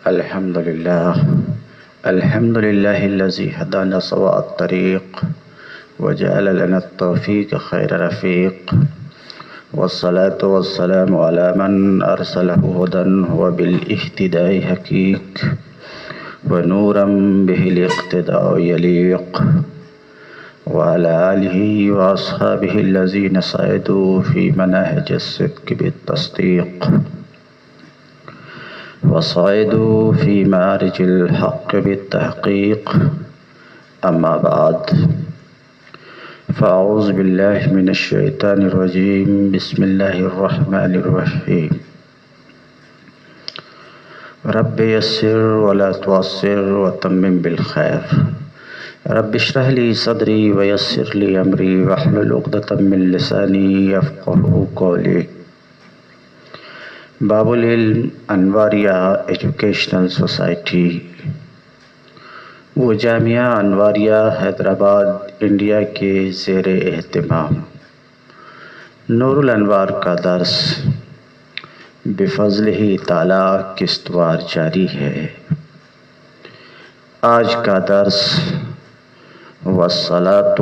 الحمد لله. الحمد لله الذي هدانا سواء الطريق وجعل لنا التوفيق خير رفيق، والصلاة والسلام على من أرسله هدى وبالاهتداء حقيق، ونورا به الاقتداء يليق، وعلى آله وأصحابه الذين سعدوا في مناهج الصدق بالتصديق، وصعدوا في معارج الحق بالتحقيق. أما بعد، فأعوذ بالله من الشيطان الرجيم. بسم الله الرحمن الرحيم. رب يسر ولا تعسر وتمم بالخير. رب اشرح لي صدري ويسر لي أمري واحلل عقدة من لساني يفقهوا قولي. باب العلم انواریہ ایجوکیشنل سوسائٹی، وہ جامعہ انواریہ حیدرآباد انڈیا کے زیر اہتمام نور الانوار کا درس بفضلہ تعالی قسطوار جاری ہے۔ آج کا درس والصلاۃ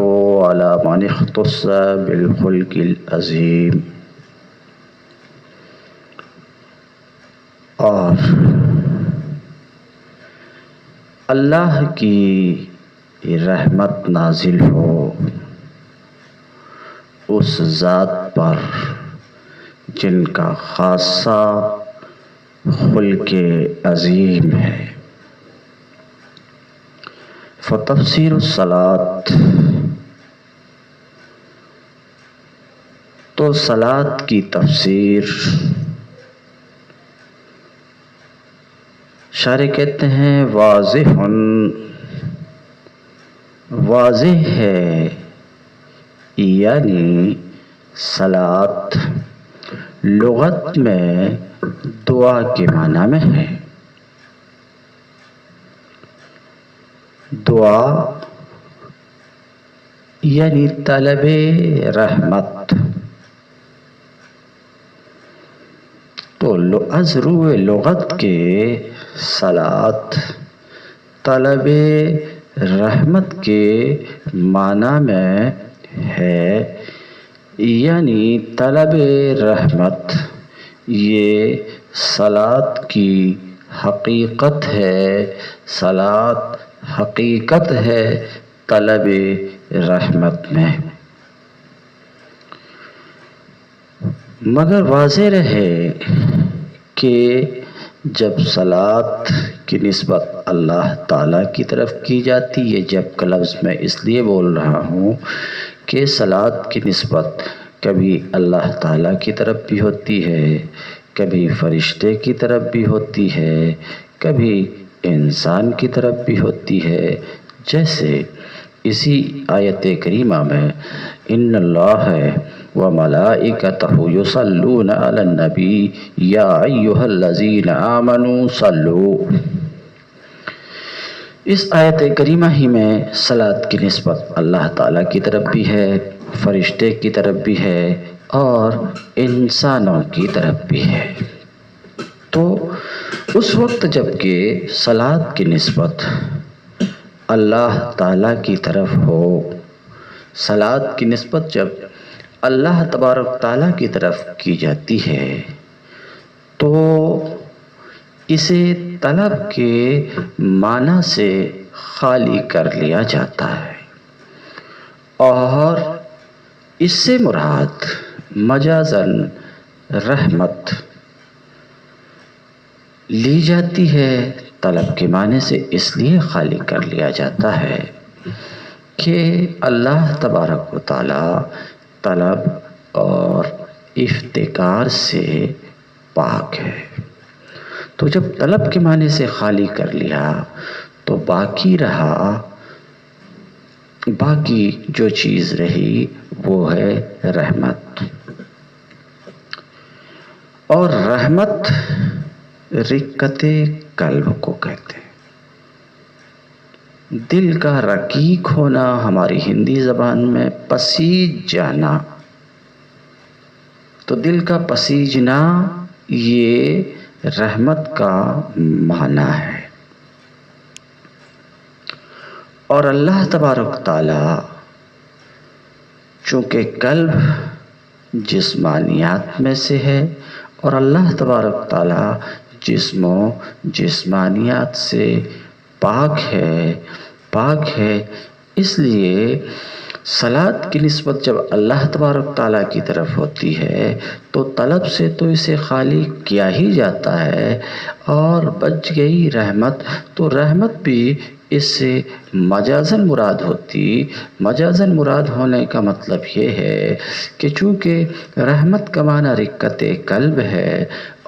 علی من اختص بالخلق العظیم، اور اللہ کی رحمت نازل ہو اس ذات پر جن کا خاصہ خلق عظیم ہے۔ فتفسیر الصلاۃ، تو صلاۃ کی تفسیر شارح کہتے ہیں واضح ہے، یعنی صلاۃ لغت میں دعا کے معنی میں ہے۔ دعا یعنی طلب رحمت، تو از روح لغت کے صلاۃ طلب رحمت کے معنی میں ہے، یعنی طلب رحمت یہ صلاۃ کی حقیقت ہے، صلاۃ حقیقت ہے طلب رحمت میں۔ مگر واضح رہے کہ جب صلاۃ کی نسبت اللہ تعالیٰ کی طرف کی جاتی ہے، جب کا لفظ میں اس لیے بول رہا ہوں کہ صلاۃ کی نسبت کبھی اللہ تعالیٰ کی طرف بھی ہوتی ہے، کبھی فرشتے کی طرف بھی ہوتی ہے، کبھی انسان کی طرف بھی ہوتی ہے، جیسے اسی آیت کریمہ میں ان اللہ وملائکتہ یصلون علی النبی یا ایھا الذین آمنوا صلوا، اس آیت کریمہ ہی میں صلاۃ کی نسبت اللہ تعالیٰ کی طرف بھی ہے، فرشتے کی طرف بھی ہے اور انسانوں کی طرف بھی ہے۔ تو اس وقت جب کہ صلاۃ کی نسبت اللہ تعالیٰ کی طرف ہو، صلاۃ کی نسبت جب اللہ تبارک تعالیٰ کی طرف کی جاتی ہے، تو اسے طلب کے معنی سے خالی کر لیا جاتا ہے، اور اس سے مراد مجازاً رحمت لی جاتی ہے۔ طلب کے معنی سے اس لیے خالی کر لیا جاتا ہے کہ اللہ تبارک و تعالیٰ طلب اور افتقار سے پاک ہے۔ تو جب طلب کے معنی سے خالی کر لیا تو باقی جو چیز رہی وہ ہے رحمت، اور رحمت رقت قلب کو کہتے ہیں، دل کا رقیق ہونا، ہماری ہندی زبان میں پسیج جانا۔ تو دل کا پسیجنا یہ رحمت کا معنی ہے۔ اور اللہ تبارک تعالی چونکہ قلب جسمانیات میں سے ہے اور اللہ تبارک تعالی جسم و جسمانیات سے پاک ہے، اس لیے صلاۃ کی نسبت جب اللہ تبارک تعالیٰ کی طرف ہوتی ہے تو طلب سے تو اسے خالی کیا ہی جاتا ہے، اور بچ گئی رحمت، تو رحمت بھی اس سے مجازاً مراد ہوتی۔ مجازاً مراد ہونے کا مطلب یہ ہے کہ چونکہ رحمت کا معنی رقت قلب ہے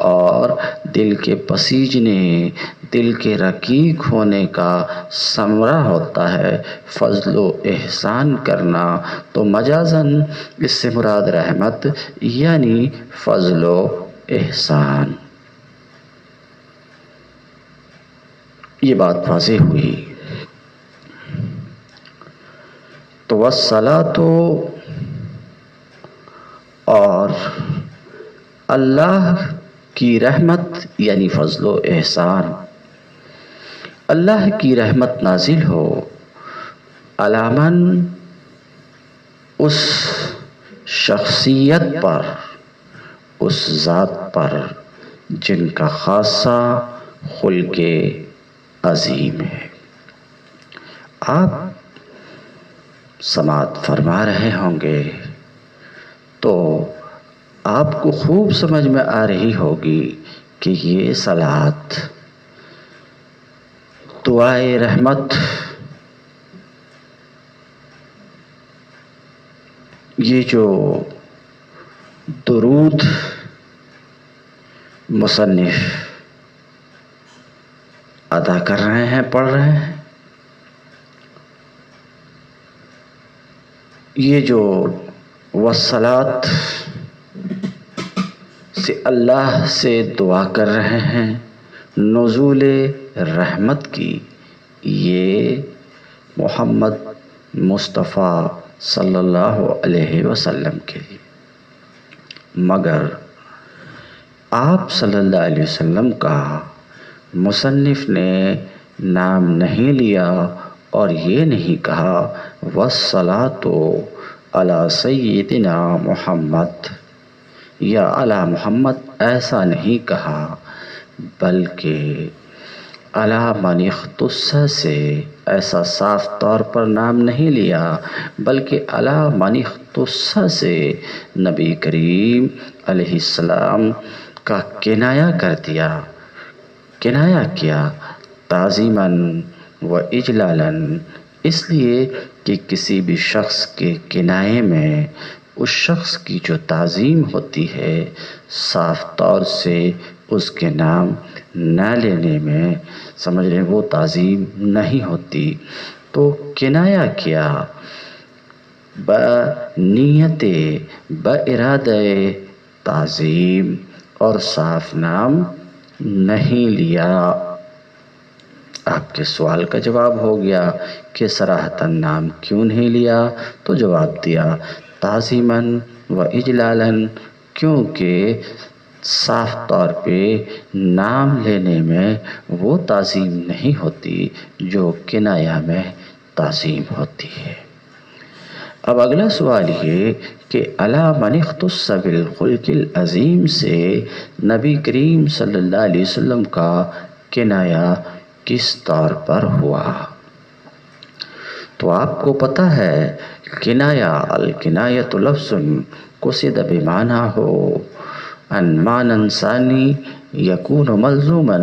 اور دل کے پسیجنے، دل کے رقیق ہونے کا ثمرہ ہوتا ہے فضل و احسان کرنا، تو مجازاً اس سے مراد رحمت یعنی فضل و احسان۔ یہ بات واضح ہوئی۔ تو والصلاۃ اور اللہ کی رحمت یعنی فضل و احسان، اللہ کی رحمت نازل ہو علی من، اس شخصیت پر، اس ذات پر جن کا خاصہ خلق عظیم ہے۔ آپ سماعت فرما رہے ہوں گے تو آپ کو خوب سمجھ میں آ رہی ہوگی کہ یہ صلاۃ دعائے رحمت، یہ جو درود مصنف ادا کر رہے ہیں، پڑھ رہے ہیں، یہ جو والصلاۃ سے اللہ سے دعا کر رہے ہیں نزول رحمت کی، یہ محمد مصطفیٰ صلی اللہ علیہ وسلم کے لیے، مگر آپ صلی اللہ علیہ وسلم کا مصنف نے نام نہیں لیا اور یہ نہیں کہا والصلاۃ علی سیدنا محمد یا علی محمد، ایسا نہیں کہا، بلکہ علی من اختص سے ایسا صاف طور پر نام نہیں لیا، بلکہ علی من اختص سے نبی کریم علیہ السلام کا کنایہ کر دیا، کنایہ کیا تعظیماً و اجلالاً، اس لیے کہ کسی بھی شخص کے کنایے میں اس شخص کی جو تعظیم ہوتی ہے صاف طور سے اس کے نام نہ لینے میں، سمجھ رہے وہ تعظیم نہیں ہوتی، تو کنایہ کیا بنیت بارادہ تعظیم، اور صاف نام نہیں لیا۔ آپ کے سوال کا جواب ہو گیا کہ صراحتاً نام کیوں نہیں لیا، تو جواب دیا تعظیماً و اجلالاً، کیونکہ صاف طور پہ نام لینے میں وہ تعظیم نہیں ہوتی جو کنایہ میں تعظیم ہوتی ہے۔ اب اگلا سوال یہ کہ علی من اختص بالخلق العظیم سے نبی کریم صلی اللہ علیہ وسلم کا کنایہ کس طور پر ہوا؟ تو آپ کو پتہ ہے کنایہ، الکنایۃ لفظ قصد بمعنی ہو ان معنی ثانی یکون ملزوما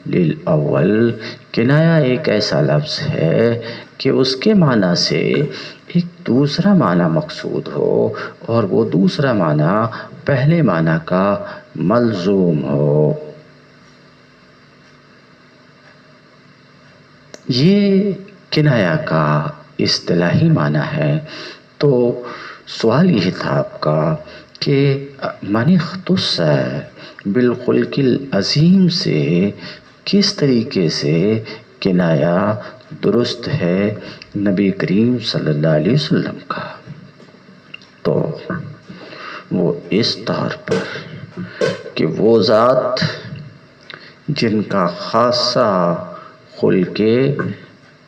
للاول، کنایہ ایک ایسا لفظ ہے کہ اس کے معنی سے ایک دوسرا معنی مقصود ہو اور وہ دوسرا معنی پہلے معنی کا ملزوم ہو۔ یہ کنایہ کا اصطلاحی معنی ہے۔ تو سوال یہ تھا آپ کا کہ من اختص بالخلق العظیم سے کس طریقے سے کنایہ درست ہے نبی کریم صلی اللہ علیہ وسلم کا؟ تو وہ اس طور پر کہ وہ ذات جن کا خاصہ خلق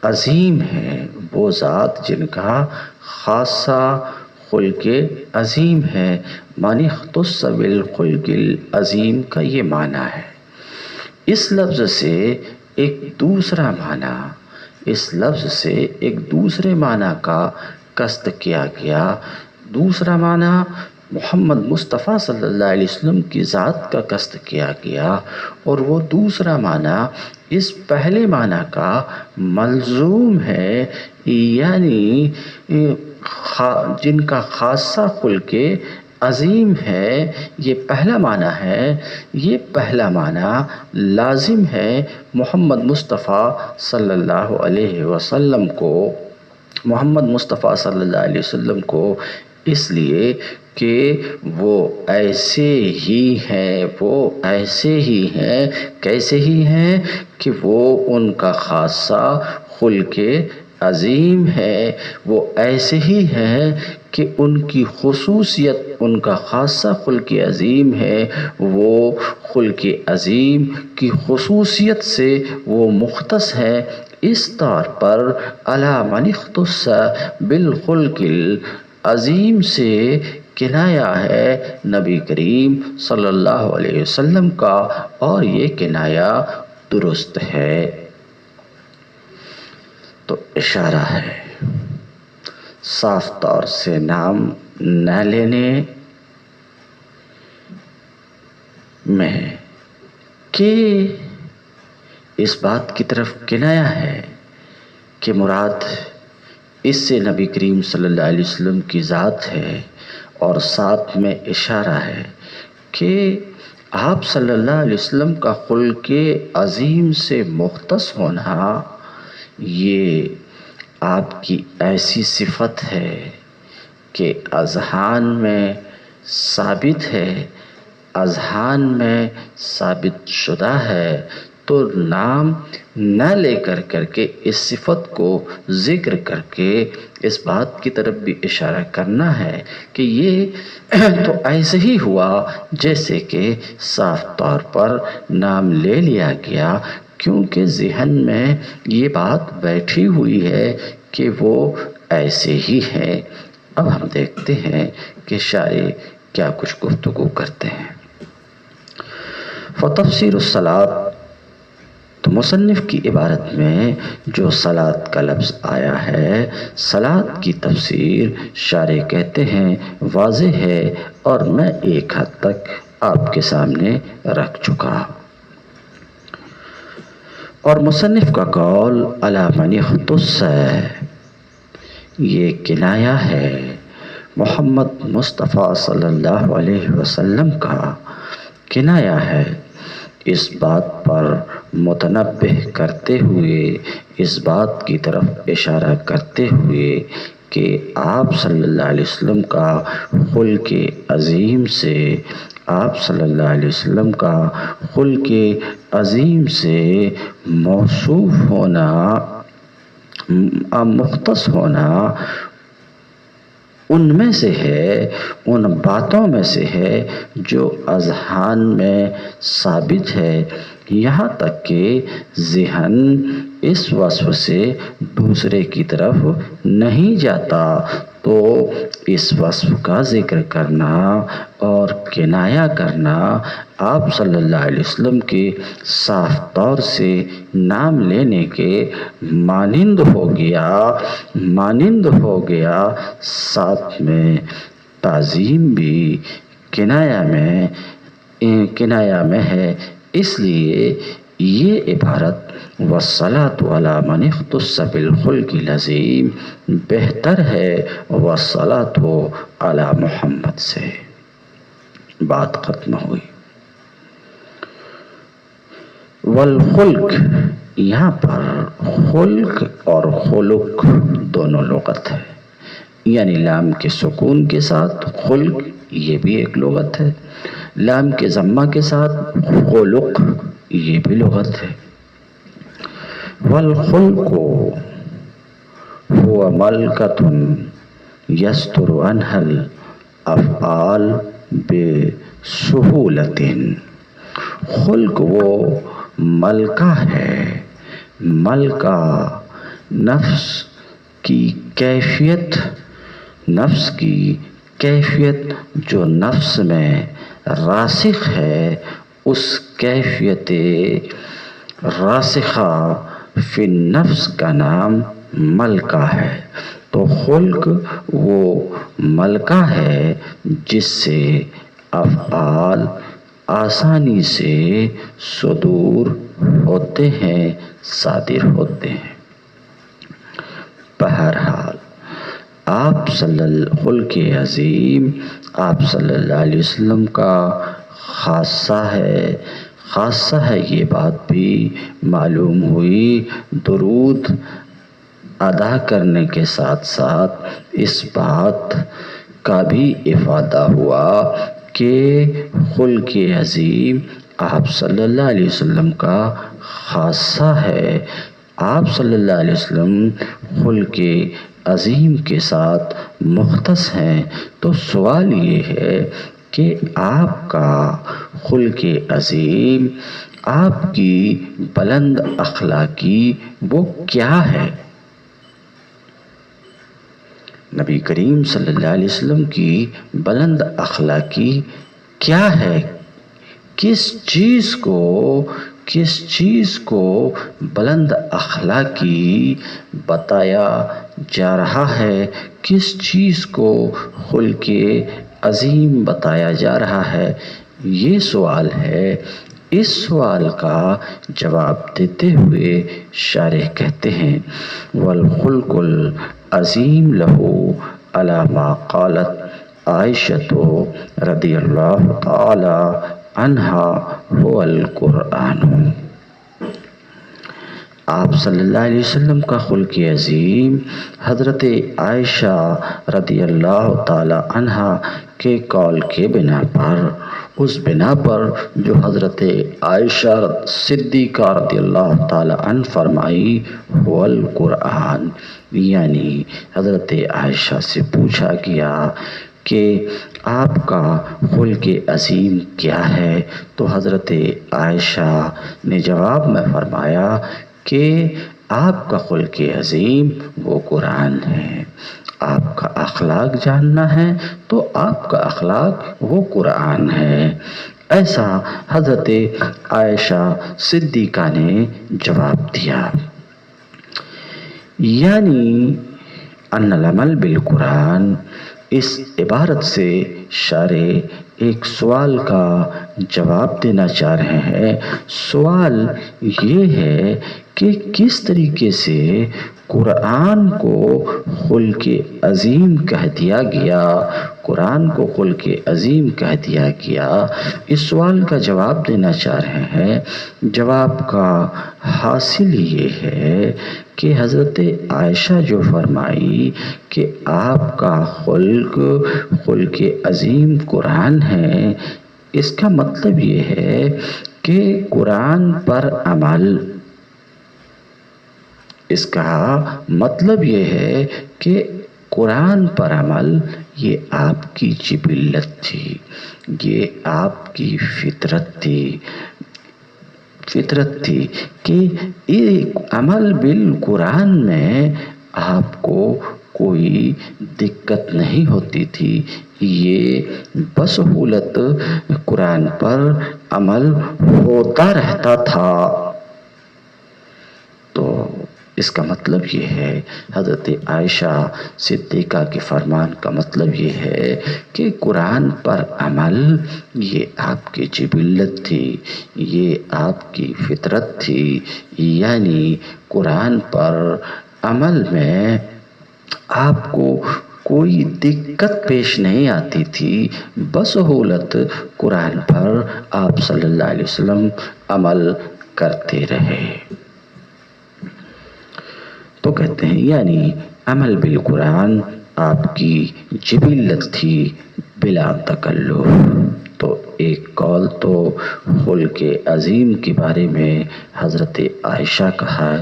عظیم ہے، وہ ذات جن کا خاصہ خلق عظیم ہے، معنی اختص بالخلق العظیم کا یہ معنی ہے۔ اس لفظ سے ایک دوسرا معنی، اس لفظ سے ایک دوسرے معنی کا قصد کیا گیا۔ دوسرا معنی محمد مصطفیٰ صلی اللہ علیہ وسلم کی ذات کا قصد کیا گیا، اور وہ دوسرا معنی اس پہلے معنی کا ملزوم ہے، یعنی جن کا خاصہ خلق عظیم ہے، یہ پہلا معنی ہے۔ یہ پہلا معنی لازم ہے محمد مصطفیٰ صلی اللہ علیہ وسلم کو، محمد مصطفیٰ صلی اللہ علیہ وسلم کو، اس لیے کہ وہ ایسے ہی ہیں، وہ ایسے ہی ہیں، کیسے ہی ہیں کہ وہ ان کا خاصہ خلق عظیم ہے، وہ ایسے ہی ہیں کہ ان کی خصوصیت، ان کا خاصہ خلق عظیم ہے، وہ خلق عظیم کی خصوصیت سے وہ مختص ہے۔ اس طور پر علی من اختص بالخلق العظیم سے کنایہ ہے نبی کریم صلی اللہ علیہ وسلم کا، اور یہ کنایہ درست ہے۔ تو اشارہ ہے صاف طور سے نام نہ لینے میں کہ اس بات کی طرف کنایہ ہے کہ مراد اس سے نبی کریم صلی اللہ علیہ وسلم کی ذات ہے، اور ساتھ میں اشارہ ہے کہ آپ صلی اللہ علیہ وسلم کا خلق عظیم سے مختص ہونا یہ آپ کی ایسی صفت ہے کہ اذہان میں ثابت ہے، اذہان میں ثابت شدہ ہے۔ تو نام نہ لے کر کے اس صفت کو ذکر کر کے اس بات کی طرف بھی اشارہ کرنا ہے کہ یہ تو ایسے ہی ہوا جیسے کہ صاف طور پر نام لے لیا گیا، کیونکہ ذہن میں یہ بات بیٹھی ہوئی ہے کہ وہ ایسے ہی ہیں۔ اب ہم دیکھتے ہیں کہ شاعر کیا کچھ گفتگو کرتے ہیں۔ فتفسیر الصلاۃ، تو مصنف کی عبارت میں جو صلاۃ کا لفظ آیا ہے، صلاۃ کی تفسیر شارح کہتے ہیں واضح ہے، اور میں ایک حد تک آپ کے سامنے رکھ چکا۔ اور مصنف کا قول علی من اختص ہے، یہ کنایہ ہے محمد مصطفیٰ صلی اللہ علیہ وسلم کا، کنایہ ہے اس بات پر متنبہ کرتے ہوئے، اس بات کی طرف اشارہ کرتے ہوئے کہ آپ صلی اللہ علیہ وسلم کا خلق عظیم سے، آپ صلی اللہ علیہ وسلم کا خلق عظیم سے موصوف ہونا، مختص ہونا ان میں سے ہے، ان باتوں میں سے ہے جو اذہان میں ثابت ہے، یہاں تک کہ ذہن اس وصف سے دوسرے کی طرف نہیں جاتا۔ تو اس وصف کا ذکر کرنا اور کنایہ کرنا آپ صلی اللہ علیہ وسلم کے صاف طور سے نام لینے کے مانند ہو گیا، مانند ہو گیا۔ ساتھ میں تعظیم بھی کنایہ میں ہے، اس لیے یہ عبارت والصلاۃ علی من اختص بالخلق العظیم بہتر ہے والصلاۃ علی محمد سے۔ بات ختم ہوئی۔ والخلق، یہاں پر خلق اور خلق دونوں لغت ہے، یعنی لام کے سکون کے ساتھ خلق یہ بھی ایک لغت ہے، لام کے ضمہ کے ساتھ خلق یہ بھی لغت ہے۔ والخلق هو ملکۃ یستر عنہا الافعال بسہولۃ، خلق وہ ملکہ ہے. ملکہ نفس کی کیفیت، نفس کی کیفیت جو نفس میں راسخ ہے، اس کیفیت راسخہ فی النفس کا نام ملکہ ہے. تو خلق وہ ملکہ ہے جس سے افعال آسانی سے صدور ہوتے ہیں، صادر ہوتے ہیں. بہرحال آپ خلق عظیم آپ صلی اللہ علیہ وسلم کا خاصہ ہے. یہ بات بھی معلوم ہوئی. درود ادا کرنے کے ساتھ ساتھ اس بات کا بھی افادہ ہوا کہ خلق عظیم آپ صلی اللہ علیہ وسلم کا خاصہ ہے. آپ صلی اللہ علیہ وسلم خلق عظیم کے ساتھ مختص ہیں. تو سوال یہ ہے کہ آپ کا خلق عظیم، آپ کی بلند اخلاقی وہ کیا ہے؟ نبی کریم صلی اللہ علیہ وسلم کی بلند اخلاقی کیا ہے؟ کس چیز کو بلند اخلاقی بتایا جا رہا ہے؟ کس چیز کو خلق عظیم بتایا جا رہا ہے؟ یہ سوال ہے. اس سوال کا جواب دیتے ہوئے شارح کہتے ہیں والخلق العظیم لہو علی ما قالت عائشہ رضی اللہ تعالی عنہا هو القرآن. آپ صلی اللہ علیہ وسلم کا خلق عظیم حضرت عائشہ رضی اللہ تعالی عنہا کے قول کے بنا پر، اس بنا پر جو حضرت عائشہ صدیقہ رضی اللہ تعالی عنہ فرمائی هو القرآن، یعنی حضرت عائشہ سے پوچھا گیا کہ آپ کا خلق عظیم کیا ہے، تو حضرت عائشہ نے جواب میں فرمایا کہ آپ کا خلق عظیم وہ قرآن ہے. آپ کا اخلاق جاننا ہے تو آپ کا اخلاق وہ قرآن ہے. ایسا حضرت عائشہ صدیقہ نے جواب دیا. یعنی ان العمل بالقرآن، اس عبارت سے شارح ایک سوال کا جواب دینا چاہ رہے ہیں. سوال یہ ہے کہ کس طریقے سے قرآن کو خلق عظیم کہہ دیا گیا، قرآن کو خلق عظیم کہہ دیا گیا. اس سوال کا جواب دینا چاہ رہے ہیں. جواب کا حاصل یہ ہے کہ حضرت عائشہ جو فرمائی کہ آپ کا خلق عظیم قرآن ہے، اس کا مطلب یہ ہے کہ قرآن پر عمل، اس کا مطلب یہ ہے کہ قرآن پر عمل یہ آپ کی جبلت تھی، یہ آپ کی فطرت تھی کہ ایک عمل بالقرآن میں آپ کو کوئی دقت نہیں ہوتی تھی. یہ بسہولت قرآن پر عمل ہوتا رہتا تھا. تو اس کا مطلب یہ ہے، حضرت عائشہ صدیقہ کے فرمان کا مطلب یہ ہے کہ قرآن پر عمل یہ آپ کی جبلت تھی، یہ آپ کی فطرت تھی. یعنی قرآن پر عمل میں آپ کو کوئی دقت پیش نہیں آتی تھی. بسہولت قرآن پر آپ صلی اللہ علیہ وسلم عمل کرتے رہے. تو کہتے ہیں یعنی عمل بالقرآن آپ کی جبلت تھی بلا تکلف. تو ایک قول تو خلق عظیم کے بارے میں حضرت عائشہ کا ہے.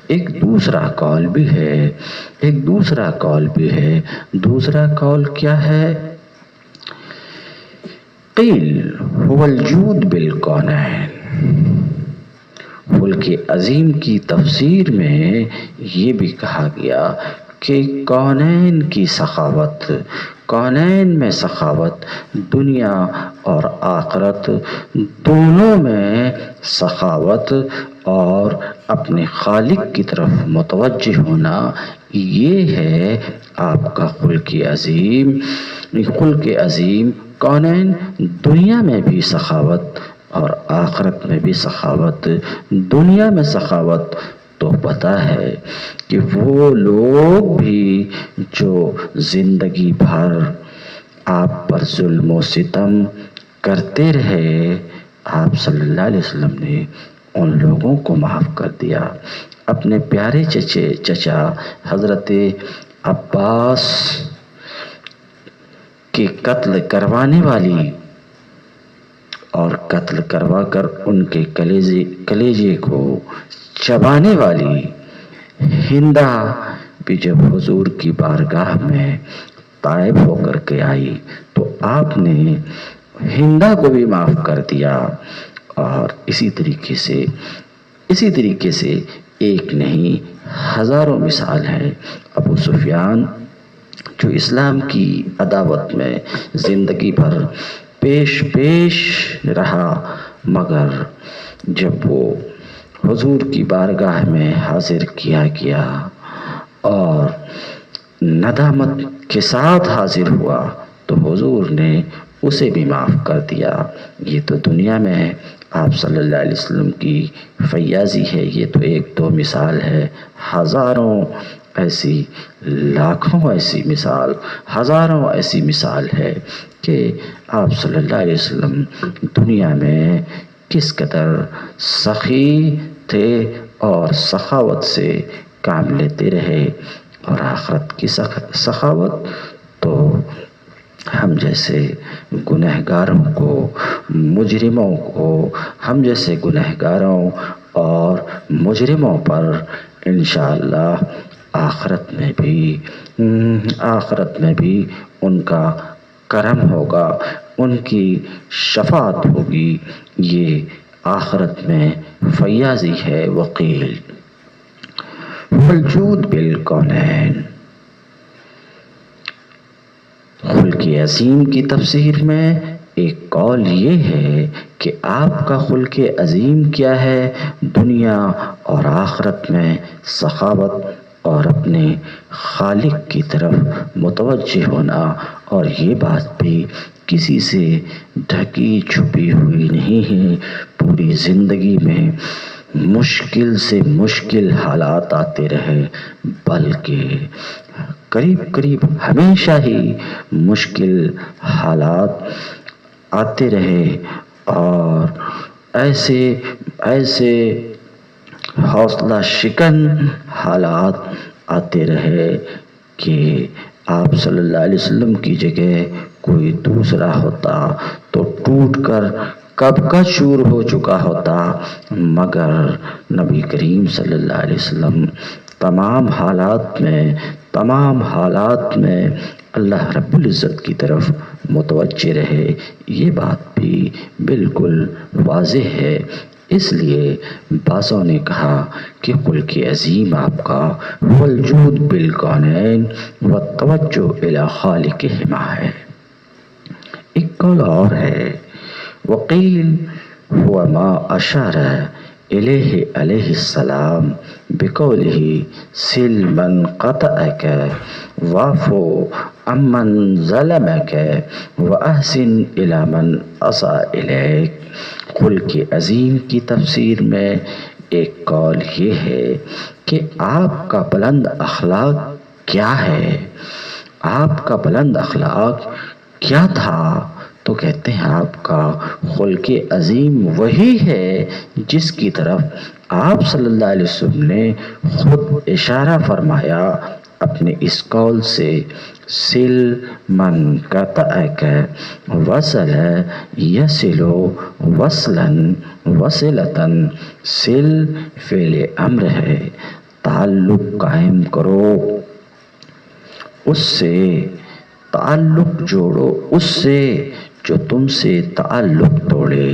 ایک دوسرا قول بھی ہے. دوسرا قول کیا ہے؟ قیل هو الجود بالقونین. خلق عظیم کی تفسیر میں یہ بھی کہا گیا کہ کونین کی سخاوت، کونین میں سخاوت، دنیا اور آخرت دونوں میں سخاوت اور اپنے خالق کی طرف متوجہ ہونا، یہ ہے آپ کا خلق عظیم۔ خلق عظیم کونین، دنیا میں بھی سخاوت اور آخرت میں بھی سخاوت۔ دنیا میں سخاوت تو پتہ ہے کہ وہ لوگ بھی جو زندگی بھر آپ پر ظلم و ستم کرتے رہے، آپ صلی اللہ علیہ وسلم نے ان لوگوں کو معاف کر دیا۔ اپنے پیارے چچا حضرت عباس کے قتل کروانے والی اور قتل کروا کر ان کے کلیجے کو چبانے والی ہندا بھی جب حضور کی بارگاہ میں طائب ہو کر کے آئی تو آپ نے ہندا کو بھی معاف کر دیا۔ اور اسی طریقے سے ایک نہیں ہزاروں مثال ہے۔ ابو سفیان جو اسلام کی عداوت میں زندگی بھر پیش رہا، مگر جب وہ حضور کی بارگاہ میں حاضر کیا گیا اور ندامت کے ساتھ حاضر ہوا تو حضور نے اسے بھی معاف کر دیا۔ یہ تو دنیا میں آپ صلی اللہ علیہ وسلم کی فیاضی ہے، یہ تو ایک دو مثال ہے، ہزاروں ایسی، لاکھوں ایسی مثال، ہزاروں ایسی مثال ہے کہ آپ صلی اللہ علیہ وسلم دنیا میں کس قدر سخی تھے اور سخاوت سے کام لیتے رہے، اور آخرت کی سخاوت تو ہم جیسے گنہگاروں کو، مجرموں کو، ہم جیسے گنہگاروں اور مجرموں پر انشاءاللہ آخرت میں بھی ان کا کرم ہوگا، ان کی شفاعت ہوگی۔ یہ آخرت میں فیاضی ہے۔ وقیل والجود بالکونین، خلق عظیم کی تفسیر میں ایک قول یہ ہے کہ آپ کا خلق عظیم کیا ہے؟ دنیا اور آخرت میں سخاوت اور اپنے خالق کی طرف متوجہ ہونا، اور یہ بات بھی کسی سے ڈھکی چھپی ہوئی نہیں ہے۔ پوری زندگی میں مشکل سے مشکل حالات آتے رہے، بلکہ قریب ہمیشہ ہی مشکل حالات آتے رہے، اور ایسے حوصلہ شکن حالات آتے رہے کہ آپ صلی اللہ علیہ وسلم کی جگہ کوئی دوسرا ہوتا تو ٹوٹ کر کب کا چور ہو چکا ہوتا، مگر نبی کریم صلی اللہ علیہ وسلم تمام حالات میں اللہ رب العزت کی طرف متوجہ رہے۔ یہ بات بھی بالکل واضح ہے۔ اس لیے بعضوں نے کہا کہ خلق عظیم آپ کا والجود بالکونین والتوجہ الی خالقہما ہے۔ ایک قول اور ہے، وقیل هو ما اشار الیہ علیہ السلام بقولہ سل من قطعک واعفو عمن ظلمک واحسن الی من اساء الیک۔ خلق عظیم کی تفسیر میں ایک قول یہ ہے کہ آپ کا بلند اخلاق کیا ہے؟ آپ کا بلند اخلاق کیا تھا؟ تو کہتے ہیں آپ کا خلق عظیم وہی ہے جس کی طرف آپ صلی اللہ علیہ وسلم نے خود اشارہ فرمایا اپنے اس قول سے، سل من قطعک وصل یصل وصلا وصلتا۔ سل فعل امر ہے، تعلق قائم کرو، اس سے تعلق جوڑو، اس سے جو تم سے تعلق توڑے۔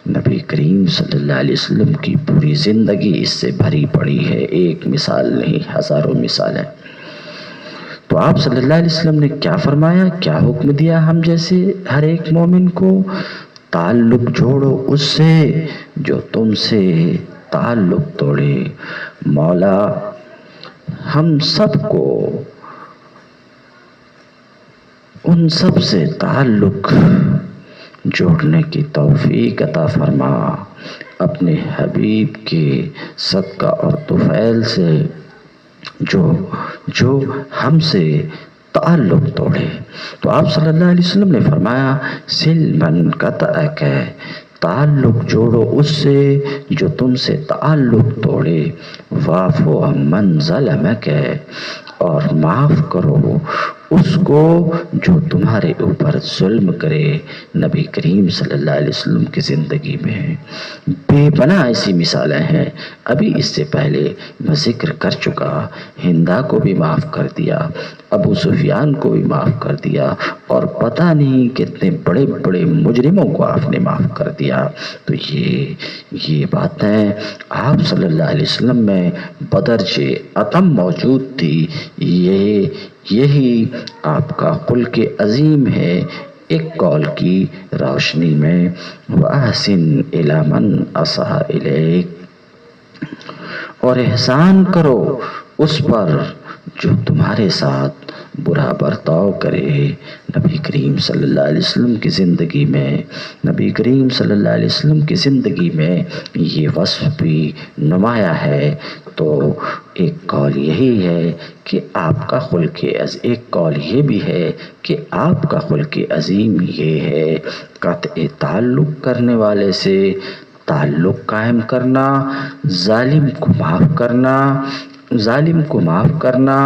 نبی کریم صلی اللہ علیہ وسلم کی پوری زندگی اس سے بھری پڑی ہے، ایک مثال نہیں، ہزاروں مثالیں۔ تو آپ صلی اللہ علیہ وسلم نے کیا فرمایا، کیا حکم دیا ہم جیسے ہر ایک مومن کو؟ تعلق جوڑو اس سے جو تم سے تعلق توڑے۔ مولا ہم سب کو ان سب سے تعلق جوڑنے کی توفیق عطا فرما، اپنے حبیب کے صدقہ اور طفیل سے جو ہم سے تعلق توڑے۔ تو آپ صلی اللہ علیہ وسلم نے فرمایا سل من قطعک، تعلق جوڑو اس سے جو تم سے تعلق توڑے، واعفو عمن ظلمک، اور معاف کرو اس کو جو تمہارے اوپر ظلم کرے۔ نبی کریم صلی اللہ علیہ وسلم کی زندگی میں بے پناہ ایسی مثالیں ہیں۔ ابھی اس سے پہلے میں ذکر کر چکا، ہندا کو بھی معاف کر دیا، ابو سفیان کو بھی معاف کر دیا، اور پتہ نہیں کتنے بڑے بڑے مجرموں کو آپ نے معاف کر دیا۔ تو یہ باتیں آپ صلی اللہ علیہ وسلم میں بدرجہ عتم موجود تھی۔ یہی آپ کا خلق عظیم ہے۔ ایک قول کی روشنی میں وَأَحْسِنْ إِلَىٰ مَنْ أَسَاءَ إِلَيْكَ، اور احسان کرو اس پر جو تمہارے ساتھ برا برتاؤ کرے۔ نبی کریم صلی اللہ علیہ وسلم کی زندگی میں یہ وصف بھی نمایاں ہے۔ تو ایک قول یہی ہے کہ آپ کا خلق ایک قول یہ بھی ہے کہ آپ کا خلق عظیم یہ ہے، قطع تعلق کرنے والے سے تعلق قائم کرنا، ظالم کو معاف کرنا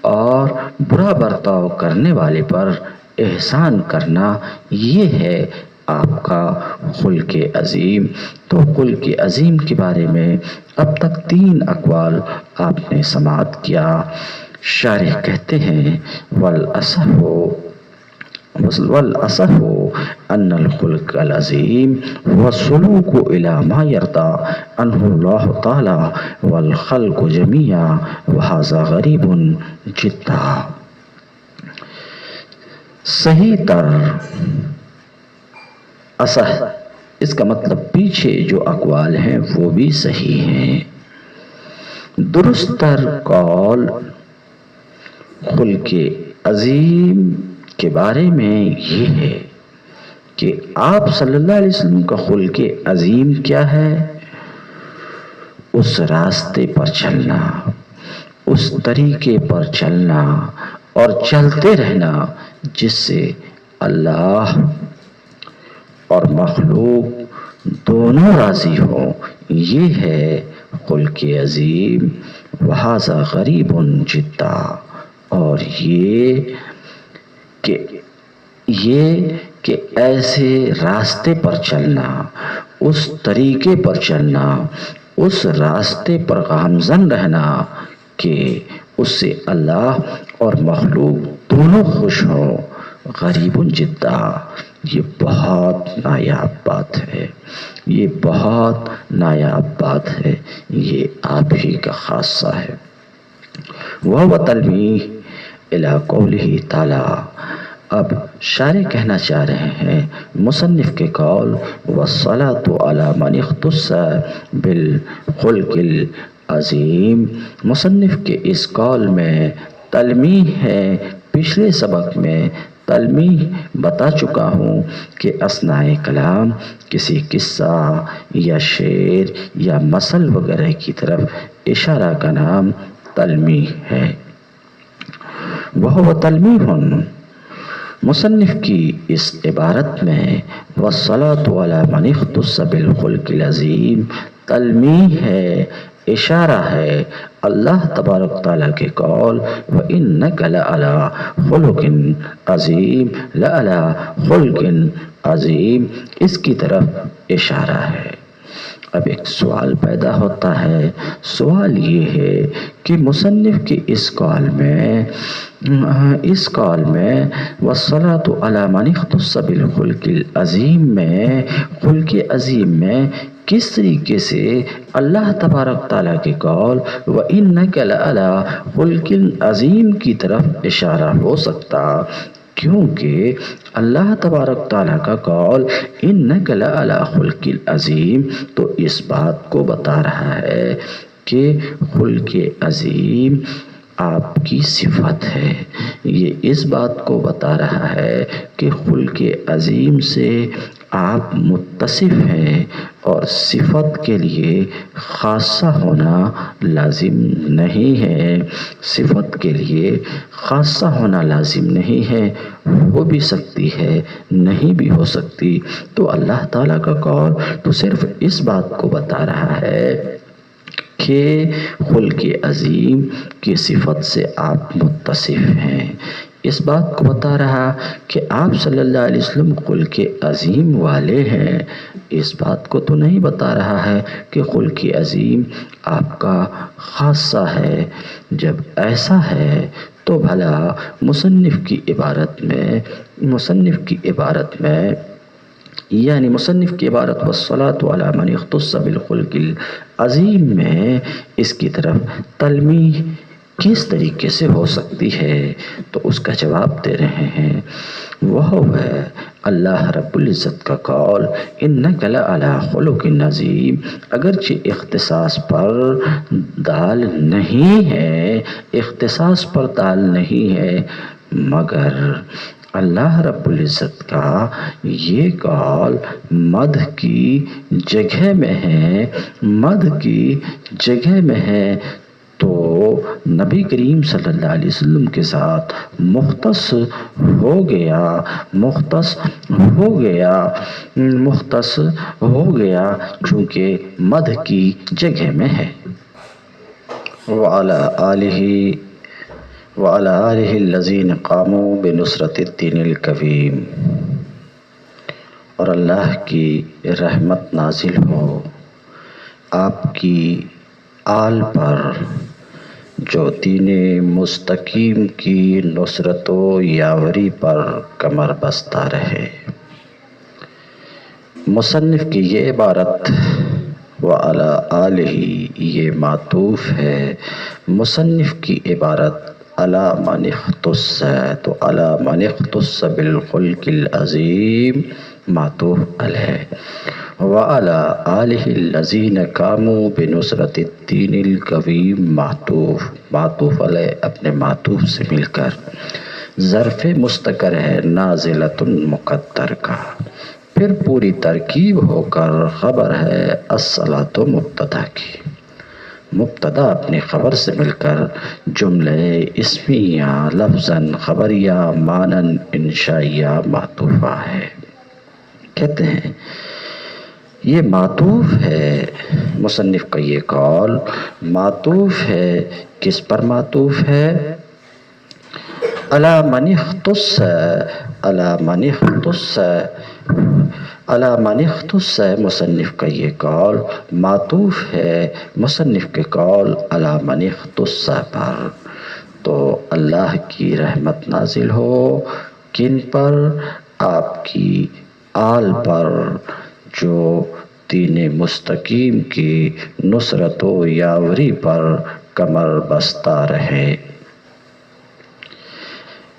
اور برا برتاؤ کرنے والے پر احسان کرنا، یہ ہے آپ کا خلق عظیم۔ تو خلق عظیم کے بارے میں اب تک 3 اقوال آپ نے سماعت کیا۔ شارح کہتے ہیں والأصح أن الخلق العظيم هو السلوك إلى ما يرضى عنه الله تعالى والخلق جميعا، وهذا غریب جدا۔ صحیح تر اصح، اس کا مطلب پیچھے جو اقوال ہیں وہ بھی صحیح ہیں۔ درست تر قول خلق عظیم کے بارے میں یہ ہے کہ آپ صلی اللہ علیہ وسلم کا خلق عظیم کیا ہے؟ اس راستے پر چلنا، اس طریقے پر چلنا اور چلتے رہنا جس سے اللہ اور مخلوق دونوں راضی ہوں، یہ ہے خلق عظیم۔ وَهَذَا غَرِيبٌ جِدًّا، اور یہ کہ ایسے راستے پر چلنا، اس طریقے پر چلنا، اس راستے پر گامزن رہنا کہ اس سے اللہ اور مخلوق دونوں خوش ہوں، غریب جدا، یہ بہت نایاب بات ہے، یہ بہت نایاب بات ہے، یہ آپ ہی کا خاصہ ہے۔ وَهُوَ تَلْمِيحٌ إِلَىٰ قَوْلِهِ تَعَالَىٰ، اب شارح کہنا چاہ رہے ہیں مصنف کے قول وَالصَّلَاةُ عَلَىٰ مَنِ اخْتَصَّ بِالْخُلْقِ الْعَظِيمِ، مصنف کے اس قول میں تلمیح ہے۔ پچھلے سبق میں تلمیح بتا چکا ہوں کہ اثناء کلام کسی قصہ یا شعر یا مثل وغیرہ کی طرف اشارہ کا نام تلمیح ہے۔ وَهُوَ تَلْمِيحٌ، مصنف کی اس عبارت میں وَالصَّلَاةُ عَلَىٰ مَنِ اخْتَصَّ بِالْخُلْقِ الْعَظِيمِ تلمیح ہے، اشارہ ہے اللہ تبارک تعالیٰ کے قول وَإِنَّكَ لَعَلَىٰ خُلُقٍ عَظِيمٍ، لَعَلَىٰ خُلُقٍ عَظِيمٍ، اس کی طرف اشارہ ہے۔ اب ایک سوال پیدا ہوتا ہے، سوال یہ ہے کہ مصنف کے اس قول میں والصلاة علی من اختص بالخلق العظیم میں، خلق عظیم میں کس طریقے سے اللہ تبارک تعالیٰ کے قول وَإِنَّكَ لَعَلَىٰ خُلْقٍ عظیم کی طرف اشارہ ہو سکتا، کیونکہ اللہ تبارک تعالیٰ کا قول اِنَّكَ لَعَلَىٰ خُلْقٍ عظیم تو اس بات کو بتا رہا ہے کہ خلق عظیم آپ کی صفت ہے، یہ اس بات کو بتا رہا ہے کہ خلق عظیم سے آپ متصف ہیں، اور صفت کے لیے خاصہ ہونا لازم نہیں ہے، صفت کے لیے خاصہ ہونا لازم نہیں ہے، ہو بھی سکتی ہے نہیں بھی ہو سکتی۔ تو اللہ تعالیٰ کا قول تو صرف اس بات کو بتا رہا ہے کہ خلق عظیم کی صفت سے آپ متصف ہیں، اس بات کو بتا رہا کہ آپ صلی اللہ علیہ وسلم خلق عظیم والے ہیں، اس بات کو تو نہیں بتا رہا ہے کہ خلق عظیم آپ کا خاصہ ہے۔ جب ایسا ہے تو بھلا مصنف کی عبارت والصلاة علی من اختص بالخلق العظیم میں اس کی طرف تلمیح کس طریقے سے ہو سکتی ہے، تو اس کا جواب دے رہے ہیں، وہ ہے اللہ رب العزت کا قول اِنَّكَ لَعَلَىٰ خُلُقٍ عَظِيمٍ، اگرچہ اختصاص پر دال نہیں ہے، مگر اللہ رب العزت کا یہ قول مدح کی جگہ میں ہے، تو نبی کریم صلی اللہ علیہ وسلم کے ساتھ مختص ہو گیا چونکہ مدح کی جگہ میں ہے۔ وَعَلَىٰ آلِهِ الَّذِينَ قَامُوا بِنُصْرَةِ الدِّينِ الْقَوِيمِ، اور اللہ کی رحمت نازل ہو آپ کی آل پر جو دین مستقیم کی نصرت و یاوری پر کمر بستہ رہے۔ مصنف کی یہ عبارت وَعَلَىٰ آلِهِ یہ معطوف ہے، مصنف کی عبارت عَلَىٰ مَنِ اخْتُصَّ ہے، تو عَلَىٰ مَنِ اخْتُصَّ بِالْخُلْقِ الْعَظِيمِ معطوف علیہ، وَعَلَىٰ آلِهِ الَّذِينَ قَامُوا بِنُصْرَةِ الدِّينِ الْقَوِيمِ معطوف علیہ اپنے معطوف سے مل کر ظرف مستقر ہے نازلۃ مقدر کا، پھر پوری ترکیب ہو کر خبر ہے الصلاۃ مبتدا کی، مبتدا اپنی خبر سے مل کر جملہ اسمیہ لفظاً خبریہ معناً انشائیہ معطوفہ ہے۔ کہتے ہیں یہ معطوف ہے، مصنف کا یہ قول معطوف ہے، کس پر معطوف ہے؟ عَلَىٰ مَنِ اخْتُصَّ مصنف کا یہ قول معطوف ہے مصنف کے قول عَلَىٰ مَنِ اخْتُصَّ پر، تو اللہ کی رحمت نازل ہو کن پر؟ آپ کی آل پر جو دین مستقیم کی نصرت و یاوری پر کمر بستہ رہے۔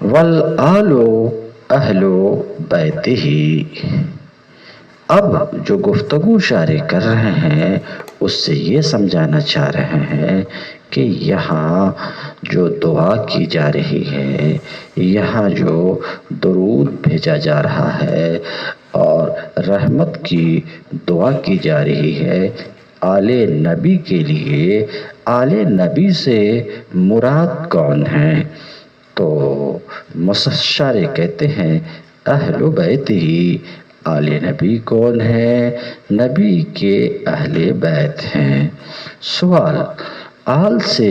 وَالْآلُ أَهْلُ بَيْتِهِ، اب جو گفتگو شارح کر رہے ہیں اس سے یہ سمجھانا چاہ رہے ہیں کہ یہاں جو دعا کی جا رہی ہے، یہاں جو درود بھیجا جا رہا ہے اور رحمت کی دعا کی جا رہی ہے آل نبی کے لیے، آل نبی سے مراد کون ہے؟ تو شارح کہتے ہیں اہل بیت ہی، آل نبی کون ہے؟ نبی کے اہل بیت ہیں۔ سوال، آل سے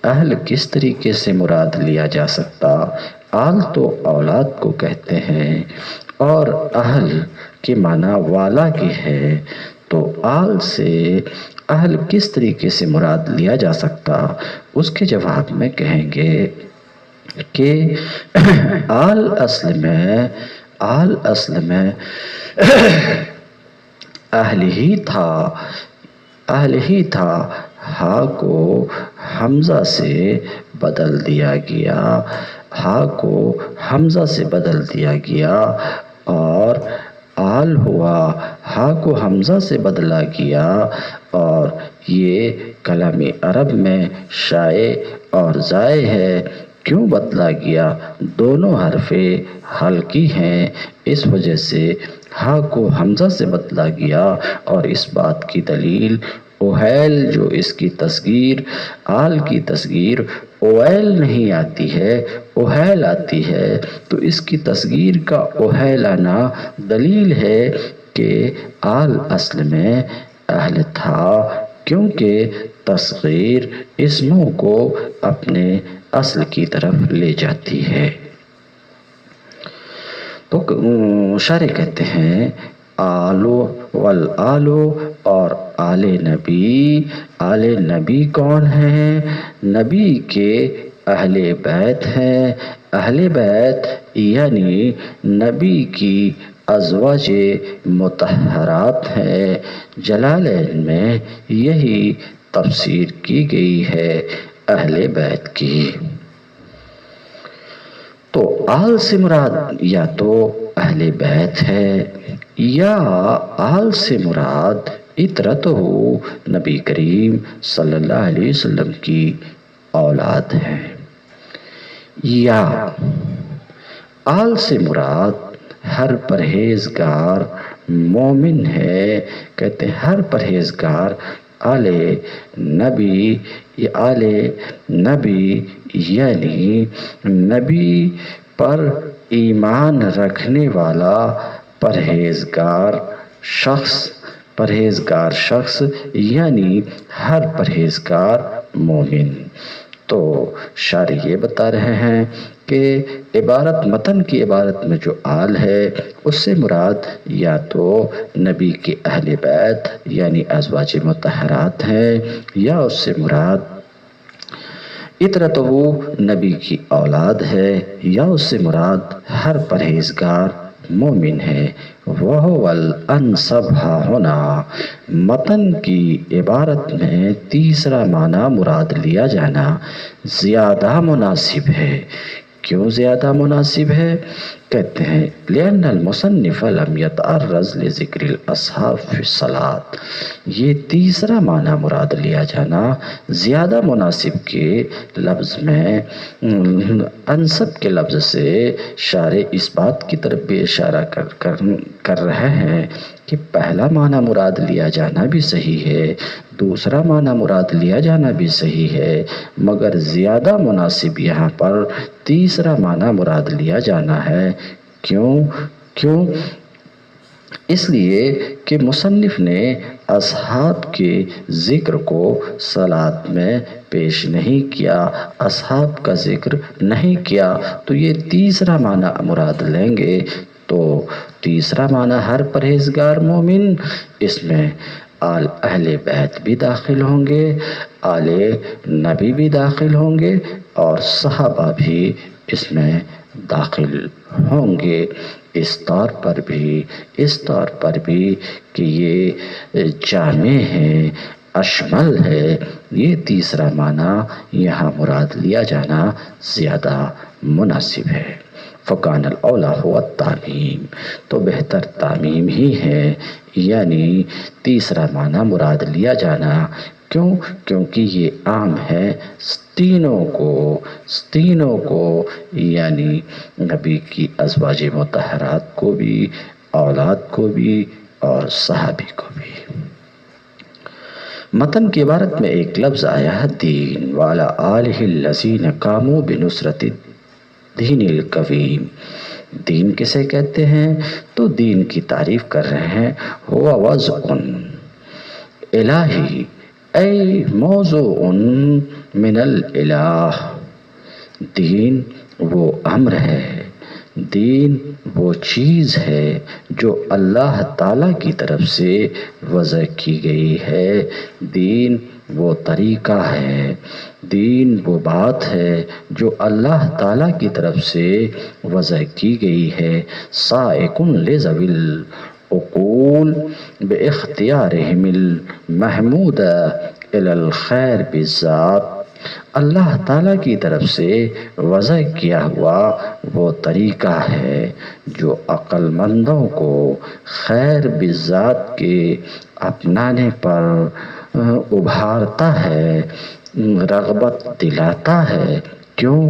اہل کس طریقے سے مراد لیا جا سکتا؟ آل تو اولاد کو کہتے ہیں اور اہل کے معنی والا کی ہے، تو آل سے اہل کس طریقے سے مراد لیا جا سکتا؟ اس کے جواب میں کہیں گے کہ آل اصل میں اہل ہی تھا، ہا کو حمزہ سے بدل دیا اور آل ہوا، ہا کو حمزہ سے بدلا گیا، اور یہ کلام عرب میں شائع اور زائع ہے۔ کیوں بدلا گیا؟ دونوں حرف حلقی ہیں، اس وجہ سے ہا کو حمزہ سے بدلا گیا، اور اس بات کی دلیل اوہیل، جو اس کی تصغیر آل کی تصغیر اویل نہیں آتی ہے، اوہیل آتی ہے، تو اس کی تصغیر کا اوہیل آنا دلیل ہے کہ آل اصل میں اہل تھا، کیونکہ تصغیر اسموں کو اپنے اصل کی طرف لے جاتی ہے۔ تو شارح کہتے ہیں آلو والآلو اور آل نبی کون ہیں؟ نبی کے اہل بیت ہیں۔ اہل بیت یعنی نبی کی ازواج مطہرات ہیں۔ جلالین میں یہی تفسیر کی گئی ہے اہل بیت کی۔ تو آل سے مراد یا تو اہل بیت ہے، یا آل سے مراد اطرتہ نبی کریم صلی اللہ علیہ وسلم کی اولاد ہے، یا آل سے مراد ہر پرہیزگار مومن ہے۔ کہتے ہیں ہر پرہیزگار آل نبی یعنی نبی پر ایمان رکھنے والا پرہیزگار شخص یعنی ہر پرہیزگار مومن۔ تو شارح یہ بتا رہے ہیں کہ متن کی عبارت میں جو آل ہے اس سے مراد یا تو نبی کے اہل بیت یعنی ازواج مطہرات ہیں، یا اس سے مراد اطرتہ نبی کی اولاد ہے، یا اس سے مراد ہر پرہیزگار مومن ہے۔ وَهُوَ الْأَنْسَبُ ہونا متن کی عبارت میں تیسرا معنی مراد لیا جانا زیادہ مناسب ہے۔ کیوں زیادہ مناسب ہے؟ کہتے ہیں لأن المصنف لم يتعرض لذکر الاصحاب فی الصلاۃ، یہ تیسرا معنی مراد لیا جانا زیادہ مناسب کے لفظ میں انسب کے لفظ سے شارح اس بات کی طرف بھی اشارہ کر رہے ہیں کہ پہلا معنی مراد لیا جانا بھی صحیح ہے، دوسرا معنی مراد لیا جانا بھی صحیح ہے، مگر زیادہ مناسب یہاں پر تیسرا معنی مراد لیا جانا ہے۔ کیوں؟ اس لیے کہ مصنف نے اصحاب کے ذکر کو صلاۃ میں پیش نہیں کیا، اصحاب کا ذکر نہیں کیا، تو یہ تیسرا معنی مراد لیں گے، تو تیسرا معنی ہر پرہیزگار مومن، اس میں اہل بیت بھی داخل ہوں گے، آل نبی بھی داخل ہوں گے، اور صحابہ بھی اس میں داخل ہوں گے۔ اس طور پر بھی کہ یہ جامع ہے، اشمل ہے، یہ تیسرا معنی یہاں مراد لیا جانا زیادہ مناسب ہے۔ فَكَانَ الْأَوْلَى هُوَ التَّعْمِيمُ، تو بہتر تعمیم ہی ہے، یعنی تیسرا معنی مراد لیا جانا۔ کیونکہ یہ عام ہے تینوں کو یعنی نبی کی ازواج مطہرات کو بھی، اولاد کو بھی، اور صحابی کو بھی۔ متن کی عبارت میں ایک لفظ آیا ہے دین، وعلی آلہ الذین قاموا بنصرۃ الدین القویم۔ دین کسے کہتے ہیں؟ تو دین کی تعریف کر رہے ہیں ہوا وضع الہی ای موضوع من الالہ، دین وہ امر ہے دین وہ چیز ہے جو اللہ تعالیٰ کی طرف سے وضع کی گئی ہے، دین وہ طریقہ ہے، دین وہ بات ہے جو اللہ تعالیٰ کی طرف سے وضع کی گئی ہے۔ سائق لذوی العقول باختیارہم المحمود الی الخیر بالذات، اللہ تعالیٰ کی طرف سے وضع کیا ہوا وہ طریقہ ہے جو عقل مندوں کو خیر بالذات کے اپنانے پر ابھارتا ہے، رغبت دلاتا ہے۔ کیوں؟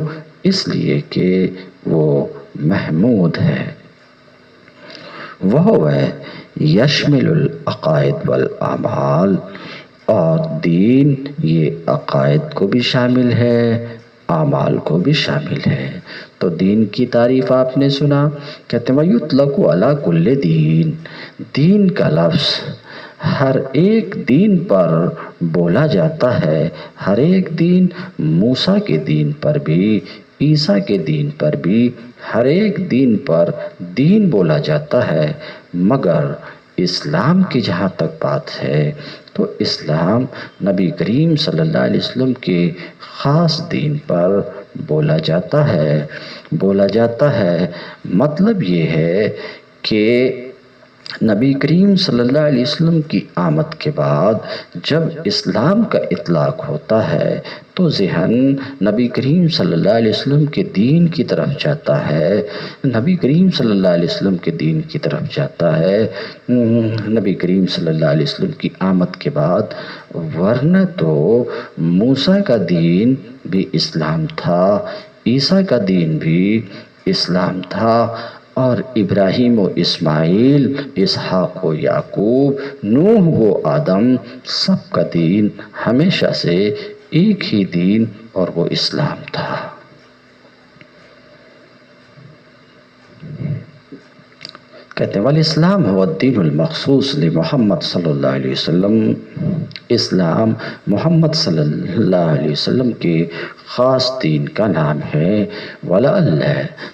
اس لیے کہ وہ محمود ہے۔ وہ یشمل العقائد والاعمال، اور دین یہ عقائد کو بھی شامل ہے، اعمال کو بھی شامل ہے۔ تو دین کی تعریف آپ نے سنا، کہتے ہیں وَيُطْلَقُ عَلَى كُلِّ دین، دین کا لفظ ہر ایک دین پر بولا جاتا ہے، ہر ایک دین، موسیٰ کے دین پر بھی، عیسیٰ کے دین پر بھی، ہر ایک دین پر دین بولا جاتا ہے، مگر اسلام کی جہاں تک بات ہے تو اسلام نبی کریم صلی اللہ علیہ وسلم کے خاص دین پر بولا جاتا ہے۔ مطلب یہ ہے کہ نبی کریم صلی اللہ علیہ وسلم کی آمد کے بعد جب اسلام کا اطلاق ہوتا ہے تو ذہن نبی کریم صلی اللہ علیہ وسلم کے دین کی طرف جاتا ہے، نبی کریم صلی اللہ علیہ وسلم کے دین کی طرف جاتا ہے، نبی کریم صلی اللہ علیہ وسلم کی آمد کے بعد۔ ورنہ تو موسیٰ کا دین بھی اسلام تھا، عیسیٰ کا دین بھی اسلام تھا، اور ابراہیم و اسماعیل، اسحاق و یعقوب، نوح و آدم، سب کا دین ہمیشہ سے ایک ہی دین اور وہ اسلام تھا۔ کہتے ہیں والاسلام هو الدین المخصوص لمحمد صلی اللہ علیہ وسلم، اسلام محمد صلی اللہ علیہ وسلم کے خاص دین کا نام ہے۔ وَلَعَلَّ،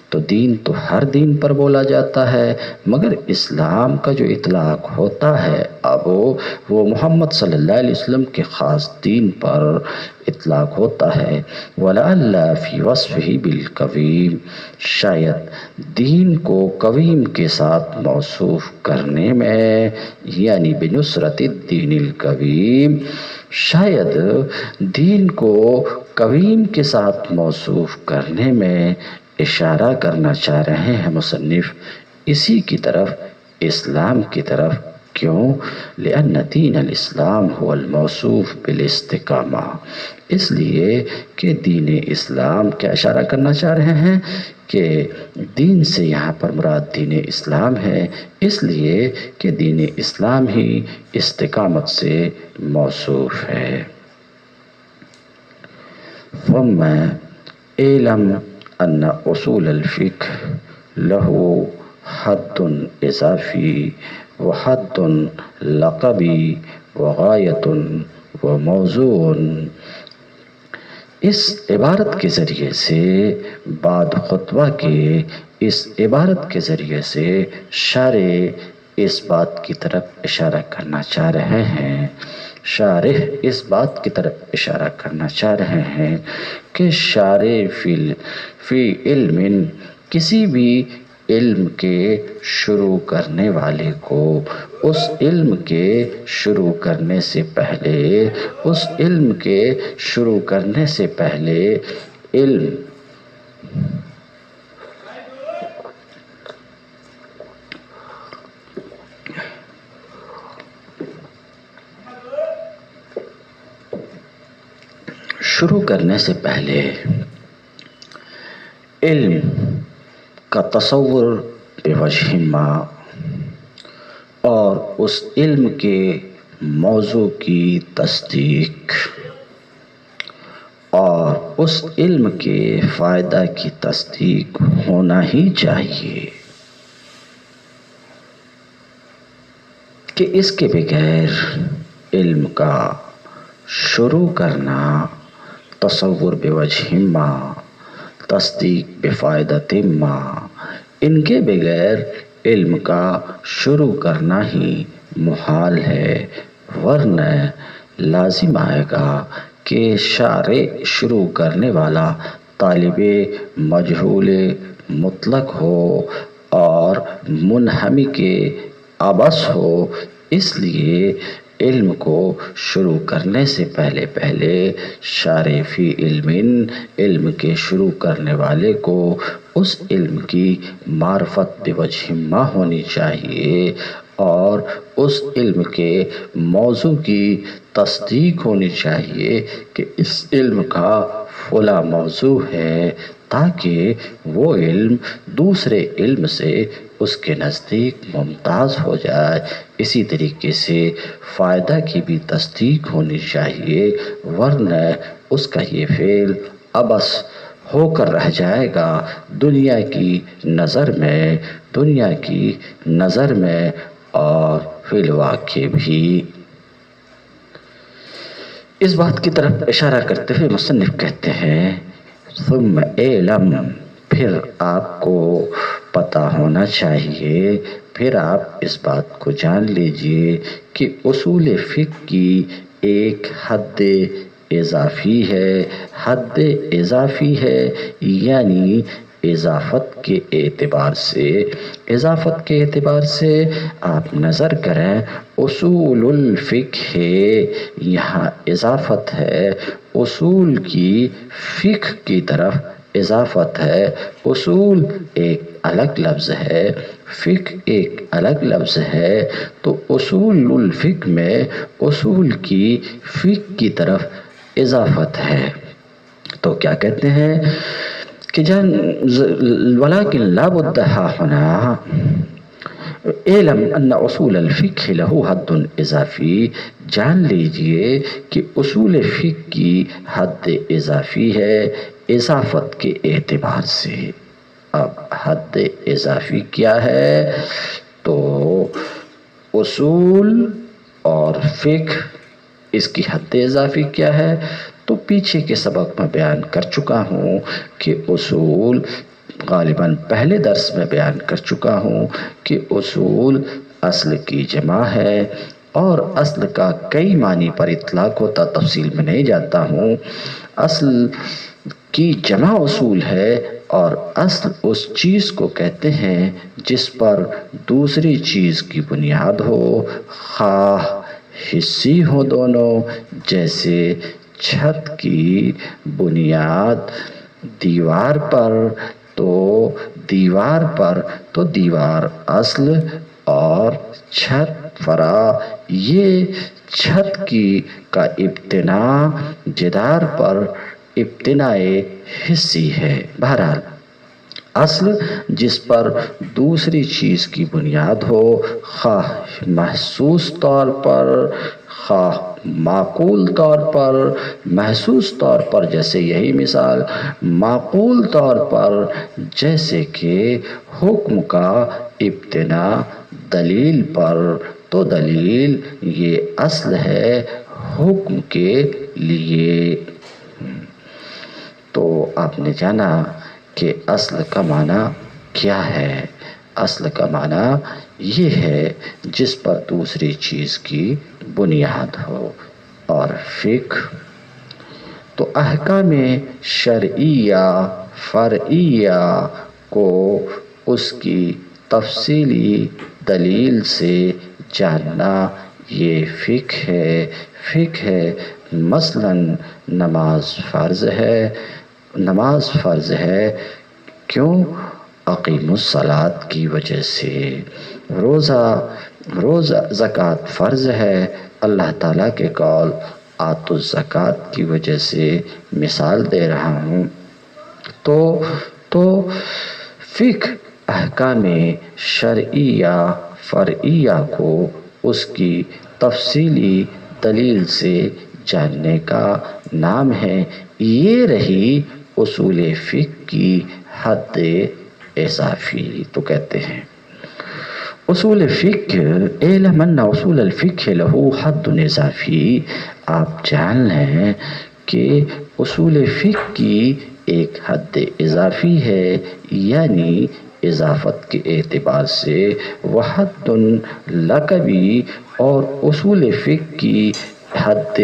تو دین تو ہر دین پر بولا جاتا ہے، مگر اسلام کا جو اطلاق ہوتا ہے اب وہ محمد صلی اللہ علیہ وسلم کے خاص دین پر اطلاق ہوتا ہے۔ وَلَعَلَّ فِي وَصْفِهِ بِالْقَوِيمِ، شاید دین کو قویم کے ساتھ موصوف کرنے میں، یعنی بنصرت الدین القویم، شاید دین کو قویم کے ساتھ موصوف کرنے میں اشارہ کرنا چاہ رہے ہیں مصنف اسی کی طرف، اسلام کی طرف۔ کیوں؟ لأن دین الاسلام هو الموصوف بالاستقامہ، اس لیے کہ دین اسلام کیا اشارہ کرنا چاہ رہے ہیں کہ دین سے یہاں پر مراد دین اسلام ہے، اس لیے کہ دین اسلام ہی استقامت سے موصوف ہے۔ ثم اعلم ان اصول الفقہ له حد اضافی وحد لقبی وغایت وموضوع۔ اس عبارت کے ذریعے سے، بعد خطبہ کے اس عبارت کے ذریعے سے شارح اس بات کی طرف اشارہ کرنا چاہ رہے ہیں، شارح اس بات کی طرف اشارہ کرنا چاہ رہے ہیں کہ شارح فی علم، کسی بھی علم کے شروع کرنے والے کو اس علم کے شروع کرنے سے پہلے، اس علم کے شروع کرنے سے پہلے علم شروع کرنے سے پہلے علم کا تصور بوجہ ما، اور اس علم کے موضوع کی تصدیق، اور اس علم کے فائدہ کی تصدیق ہونا ہی چاہیے کہ اس کے بغیر علم کا شروع کرنا، تصور بوجہ ما، تصدیق بفائدۃ ما، ان کے بغیر علم کا شروع کرنا ہی محال ہے، ورنہ لازم آئے گا کہ شارع شروع کرنے والا طالب مجہول مطلق ہو اور منہمک عبث ہو۔ اس لیے علم کو شروع کرنے سے پہلے شارع فی علم، علم کے شروع کرنے والے کو اس علم کی معرفت بوجہ ما ہونی چاہیے اور اس علم کے موضوع کی تصدیق ہونی چاہیے کہ اس علم کا فلاں موضوع ہے، تاکہ وہ علم دوسرے علم سے اس کے نزدیک ممتاز ہو جائے۔ اسی طریقے سے فائدہ کی بھی تصدیق ہونی چاہیے، ورنہ اس کا یہ فعل عبث ہو کر رہ جائے گا دنیا کی نظر میں اور فی الواقع بھی۔ اس بات کی طرف اشارہ کرتے ہوئے مصنف کہتے ہیں ثم اعلم، پھر آپ کو پتہ ہونا چاہیے، پھر آپ اس بات کو جان لیجئے کہ اصول فقہ کی ایک حد اضافی ہے، یعنی اضافت کے اعتبار سے آپ نظر کریں اصول الفقہ ہے، یہاں اضافت ہے، اصول کی فقہ کی طرف اضافت ہے۔ اصول ایک الگ لفظ ہے، فقہ ایک الگ لفظ ہے، تو اصول الفقہ میں اصول کی فقہ کی طرف اضافت ہے۔ تو کیا کہتے ہیں کہ ولیکن لا بد ہنا اعلم ان اصول الفقہ لہ حد اضافی، جان لیجئے کہ اصول فقہ کی حد اضافی ہے اضافت کے اعتبار سے۔ اب حد اضافی کیا ہے؟ تو اصول اور فقہ، اس کی حد اضافی کیا ہے؟ تو پیچھے کے سبق میں بیان کر چکا ہوں کہ اصول غالباً پہلے درس میں بیان کر چکا ہوں کہ اصول اصل کی جمع ہے اور اصل کا کئی معنی پر اطلاق ہوتا، تفصیل میں نہیں جاتا ہوں۔ اصل کی جمع اصول ہے اور اصل اس چیز کو کہتے ہیں جس پر دوسری چیز کی بنیاد ہو، خواہ حصی ہو دونوں، جیسے چھت کی بنیاد دیوار پر تو دیوار اصل اور چھت فرع، یہ چھت کا ابتنا جدار پر ابتناء حصی ہے۔ بہرحال اصل جس پر دوسری چیز کی بنیاد ہو، خواہ محسوس طور پر خواہ معقول طور پر، محسوس طور پر جیسے یہی مثال، معقول طور پر جیسے کہ حکم کا ابتنا دلیل پر، تو دلیل یہ اصل ہے حکم کے لیے۔ تو آپ نے جانا کہ اصل کا معنی کیا ہے؟ اصل کا معنی یہ ہے جس پر دوسری چیز کی بنیاد ہو۔ اور فقہ تو احکام شرعیہ فرعیہ کو اس کی تفصیلی دلیل سے جاننا، یہ فقہ ہے۔ مثلاً نماز فرض ہے، کیوں؟ اقیموا الصلاۃ کی وجہ سے۔ روزہ زکوٰۃ فرض ہے، اللہ تعالیٰ کے قول آتوا الزکوٰۃ کی وجہ سے مثال دے رہا ہوں۔ تو فقہ احکام شرعیہ فرعیہ کو اس کی تفصیلی دلیل سے جاننے کا نام ہے۔ یہ رہی اصول فقہ کی حد اضافی۔ تو کہتے ہیں اصول فقہ اعلم ان اصول الفقہ لہ حد اضافی، آپ جان لیں کہ اصول فقہ کی ایک حد اضافی ہے، یعنی اضافت کے اعتبار سے وحد لقبی اور اصول فقہ کی حد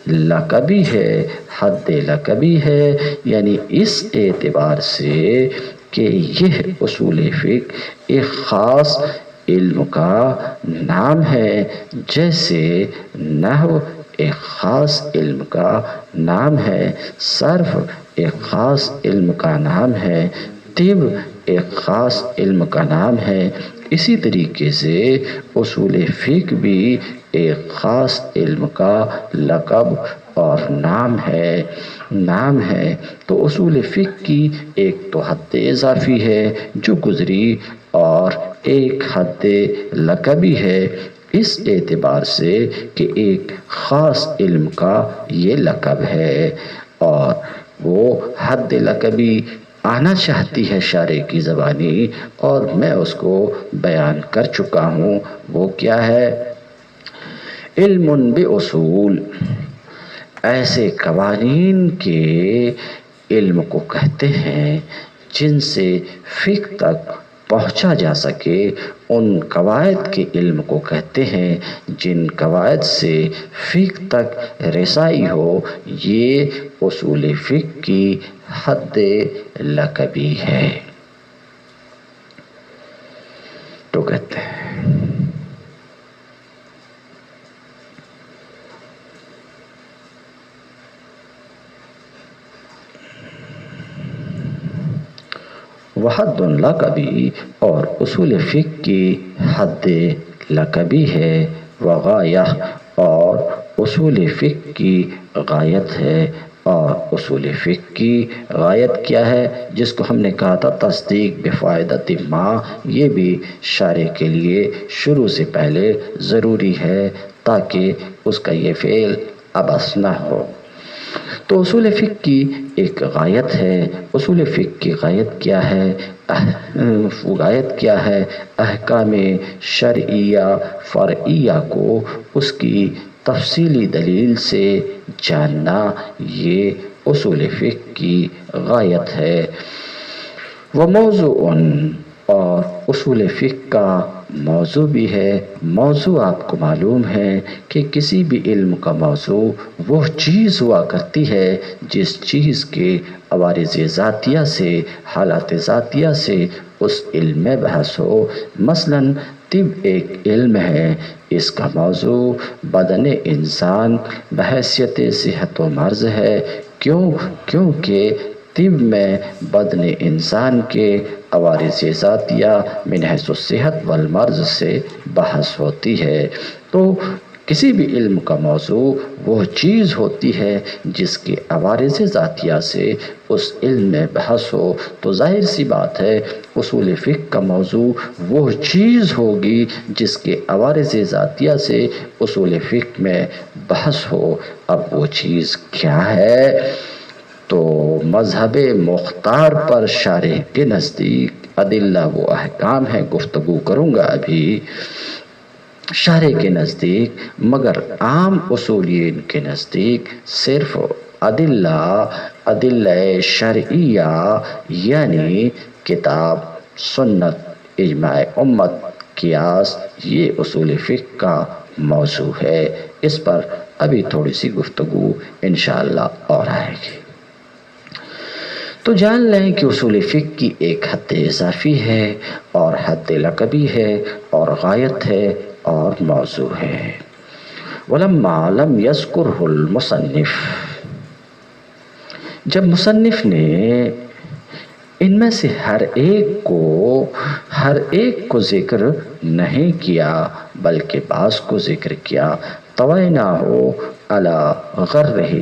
لقبی ہے، حد لقبی ہے، یعنی اس اعتبار سے کہ یہ اصول فقہ ایک خاص علم کا نام ہے، جیسے نحو ایک خاص علم کا نام ہے، صرف ایک خاص علم کا نام ہے، طب ایک خاص علم کا نام ہے، اسی طریقے سے اصول فقہ بھی ایک خاص علم کا لقب اور نام ہے۔ تو اصول فقہ کی ایک تو حد اضافی ہے جو گزری، اور ایک حد لقبی ہے اس اعتبار سے کہ ایک خاص علم کا یہ لقب ہے، اور وہ حد لقبی آنا چاہتی ہے شارع کی زبانی، اور میں اس کو بیان کر چکا ہوں۔ وہ کیا ہے؟ علم باصول، ایسے قوانین کے علم کو کہتے ہیں جن سے فقہ تک پہنچا جا سکے، ان قواعد کے علم کو کہتے ہیں جن قواعد سے فقہ تک رسائی ہو، یہ اصول فقہ کی حد لقبی ہے۔ تو کہتے ہیں وحد لقبی اور اصول فقہ کی حد لقبی ہے، وغایہ اور اصول فقہ کی غایت ہے، اور اصول فقہ کی غایت کیا ہے؟ جس کو ہم نے کہا تھا تصدیق بفائدۃ ما، یہ بھی شارع کے لیے شروع سے پہلے ضروری ہے تاکہ اس کا یہ فعل عبث نہ ہو۔ تو اصول فقہ کی ایک غایت ہے، اصول فقہ کی غایت کیا ہے؟ احکام شرعیہ فرعیہ کو اس کی تفصیلی دلیل سے جاننا، یہ اصول فقہ کی غایت ہے۔ وموضوع، اور اصول فقہ کا موضوع بھی ہے۔ موضوع آپ کو معلوم ہے کہ کسی بھی علم کا موضوع وہ چیز ہوا کرتی ہے جس چیز کے عوارض ذاتیہ سے، حالات ذاتیہ سے اس علم میں بحث ہو۔ مثلاً طب ایک علم ہے، اس کا موضوع بدن انسان بحیثیت صحت و مرض ہے۔ کیونکہ طب میں بدن انسان کے عوارض ذاتیہ من حیث الصحت والمرض سے بحث ہوتی ہے۔ تو کسی بھی علم کا موضوع وہ چیز ہوتی ہے جس کے عوارض ذاتیہ سے اس علم میں بحث ہو، تو ظاہر سی بات ہے اصول فقہ کا موضوع وہ چیز ہوگی جس کے عوارض ذاتیہ سے اصول فقہ میں بحث ہو۔ اب وہ چیز کیا ہے؟ تو مذہب مختار پر شارح کے نزدیک ادلہ و احکام ہے، گفتگو کروں گا ابھی شارح کے نزدیک، مگر عام اصولین کے نزدیک صرف ادلہ شرعیہ یعنی کتاب، سنت، اجماع امت، قیاس، یہ اصول فقہ کا موضوع ہے۔ اس پر ابھی تھوڑی سی گفتگو انشاءاللہ اور آئے گی۔ تو جان لیں کہ اصول فقہ کی ایک حد اضافی ہے، اور حد لقبی ہے، اور غایت ہے، اور موضوع ہے۔ ولما لم یذکرہ المصنف، جب مصنف نے ان میں سے ہر ایک کو ذکر نہیں کیا بلکہ بعض کو ذکر کیا، طویناہ علی غرہ،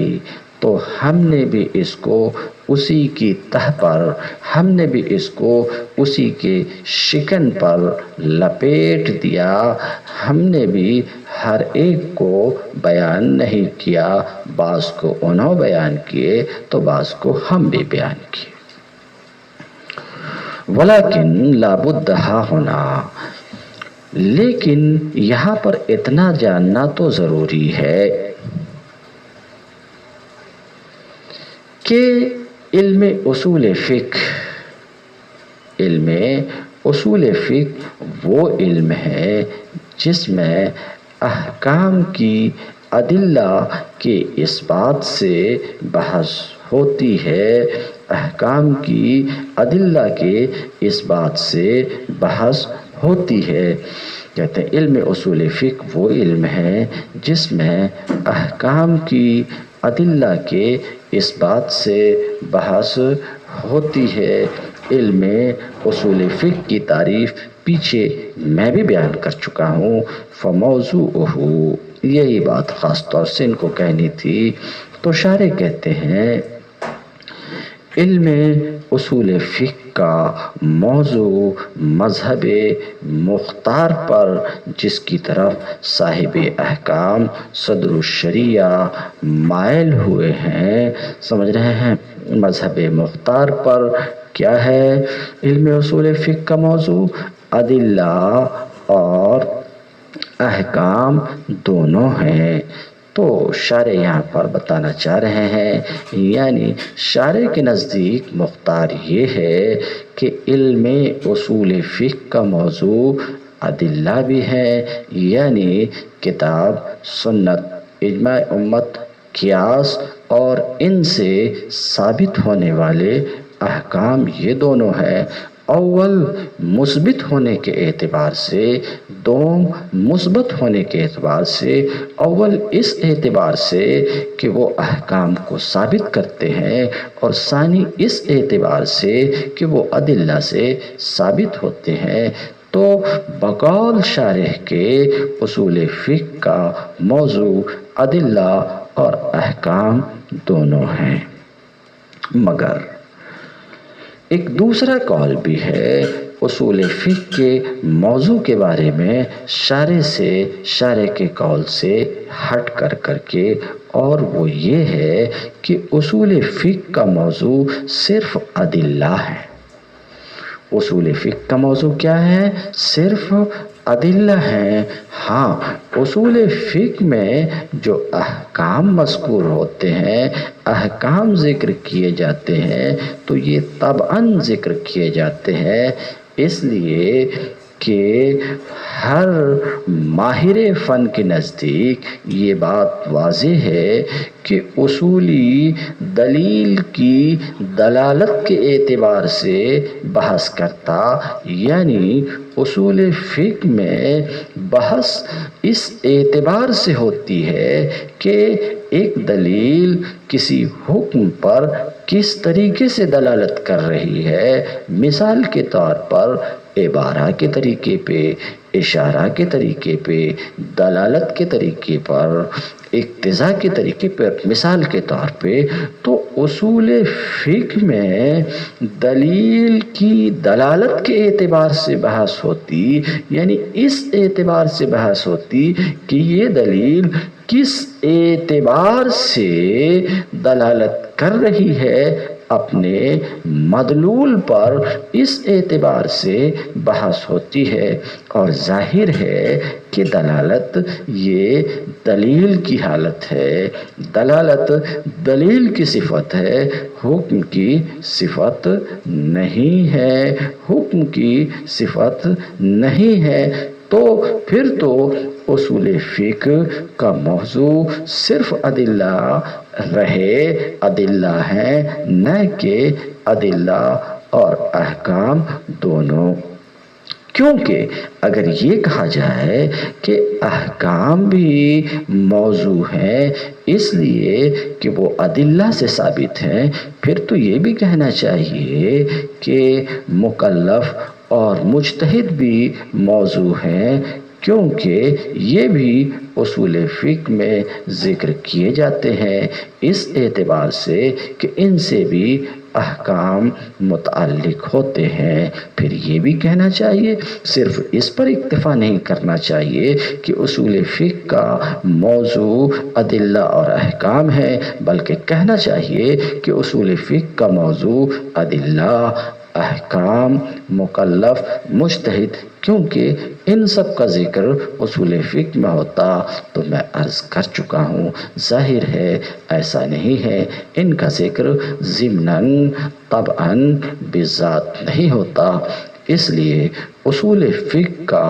تو ہم نے بھی اس کو اسی کی تہ پر، ہم نے بھی اس کو اسی کے شکن پر لپیٹ دیا، ہم نے بھی ہر ایک کو بیان نہیں کیا، بعض کو انہوں بیان کیے تو بعض کو ہم بھی بیان کیے۔ ولیکن لابد ہونا، لیکن یہاں پر اتنا جاننا تو ضروری ہے کہ علم اصول فقہ علم اصول فقہ وہ علم ہے جس میں احکام کی ادلہ کے اس بات سے بحث ہوتی ہے، احکام کی ادلہ کے اس بات سے بحث ہوتی ہے۔ کہتے ہیں علم اصول فقہ وہ علم ہے جس میں احکام کی ادلہ کے اس بات سے بحث ہوتی ہے۔ علم اصول فقہ کی تعریف پیچھے میں بھی بیان کر چکا ہوں، فموضوعہ، یہی بات خاص طور سے ان کو کہنی تھی۔ تو شارح کہتے ہیں علم اصول فقہ کا موضوع مذہب مختار پر جس کی طرف صاحب احکام صدر الشریعہ مائل ہوئے ہیں، سمجھ رہے ہیں، مذہب مختار پر کیا ہے علم اصول فقہ کا موضوع؟ ادلہ اور احکام دونوں ہیں۔ تو شارح یہاں پر بتانا چاہ رہے ہیں، یعنی شارح کے نزدیک مختار یہ ہے کہ علم اصول فقہ کا موضوع ادلہ بھی ہے، یعنی کتاب، سنت، اجماع امت، قیاس اور ان سے ثابت ہونے والے احکام، یہ دونوں ہیں۔ اول مثبت ہونے کے اعتبار سے، دوم مثبت ہونے کے اعتبار سے۔ اول اس اعتبار سے کہ وہ احکام کو ثابت کرتے ہیں، اور ثانی اس اعتبار سے کہ وہ ادلہ سے ثابت ہوتے ہیں۔ تو بقول شارح کے اصول فقہ کا موضوع ادلہ اور احکام دونوں ہیں۔ مگر ایک دوسرا قول بھی ہے اصول فقہ کے موضوع کے بارے میں شارح کے قول سے ہٹ کر کے، اور وہ یہ ہے کہ اصول فقہ کا موضوع صرف ادلہ ہے۔ اصول فقہ کا موضوع کیا ہے؟ صرف ادلہ ہیں۔ ہاں، اصول فقہ میں جو احکام مذکور ہوتے ہیں، احکام ذکر کیے جاتے ہیں، تو یہ طبعاً ذکر کیے جاتے ہیں، اس لیے کہ ہر ماہر فن کے نزدیک یہ بات واضح ہے کہ اصولی دلیل کی دلالت کے اعتبار سے بحث کرتا، یعنی اصول فقہ میں بحث اس اعتبار سے ہوتی ہے کہ ایک دلیل کسی حکم پر کس طریقے سے دلالت کر رہی ہے، مثال کے طور پر عبارہ کے طریقے پہ، اشارہ کے طریقے پہ، دلالت کے طریقے پر، اقتضاء کے طریقے پر، مثال کے طور پہ۔ تو اصول فقہ میں دلیل کی دلالت کے اعتبار سے بحث ہوتی، یعنی اس اعتبار سے بحث ہوتی کہ یہ دلیل کس اعتبار سے دلالت کر رہی ہے اپنے مدلول پر، اس اعتبار سے بحث ہوتی ہے۔ اور ظاہر ہے کہ دلالت یہ دلیل کی حالت ہے، دلالت دلیل کی صفت ہے، حکم کی صفت نہیں ہے، حکم کی صفت نہیں ہے۔ تو پھر تو اصول فقہ کا موضوع صرف ادلہ رہے، ادلہ ہیں، نہ کہ ادلہ اور احکام دونوں۔ کیونکہ اگر یہ کہا جائے کہ احکام بھی موضوع ہیں اس لیے کہ وہ ادلہ سے ثابت ہیں، پھر تو یہ بھی کہنا چاہیے کہ مکلف اور مجتہد بھی موضوع ہیں، کیونکہ یہ بھی اصول فقہ میں ذکر کیے جاتے ہیں، اس اعتبار سے کہ ان سے بھی احکام متعلق ہوتے ہیں۔ پھر یہ بھی کہنا چاہیے، صرف اس پر اکتفا نہیں کرنا چاہیے کہ اصول فقہ کا موضوع ادلہ اور احکام ہے، بلکہ کہنا چاہیے کہ اصول فقہ کا موضوع ادلہ احکام، مکلف، مجتہد، کیونکہ ان سب کا ذکر اصول فقہ میں ہوتا تو میں عرض کر چکا ہوں ظاہر ہے ایسا نہیں ہے، ان کا ذکر ضمناً طبعاً بذات نہیں ہوتا۔ اس لیے اصول فقہ کا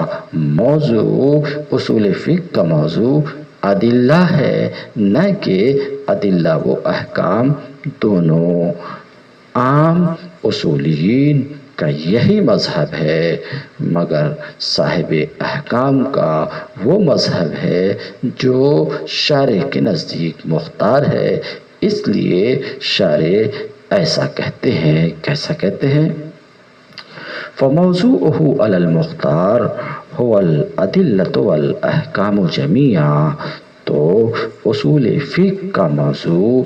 موضوع ادلہ ہے، نہ کہ ادلہ و احکام دونوں۔ عام اصولیین کا یہی مذہب ہے، مگر صاحب احکام کا وہ مذہب ہے جو شارح کے نزدیک مختار ہے، اس لیے شارح ایسا کہتے ہیں۔ کیسا کہتے ہیں؟ فَمَوْضُوعُهُ عَلَى الْمُخْتَارِ هُوَ الْأَدِلَّةُ وَالْأَحْكَامُ جَمِيعًا۔ تو اصول فقہ کا موضوع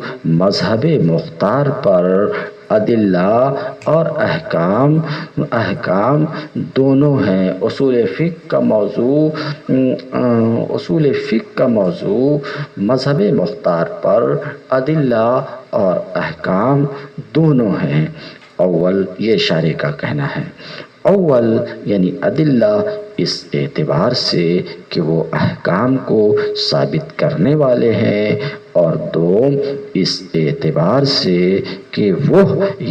مذہب مختار پر ادلہ اور احکام دونوں ہیں۔ اصول فقہ کا موضوع مذہب مختار پر ادلہ اور احکام دونوں ہیں۔ اول، یہ شارح کا کہنا ہے، اول یعنی ادلہ اس اعتبار سے کہ وہ احکام کو ثابت کرنے والے ہیں، اور دوم اس اعتبار سے کہ وہ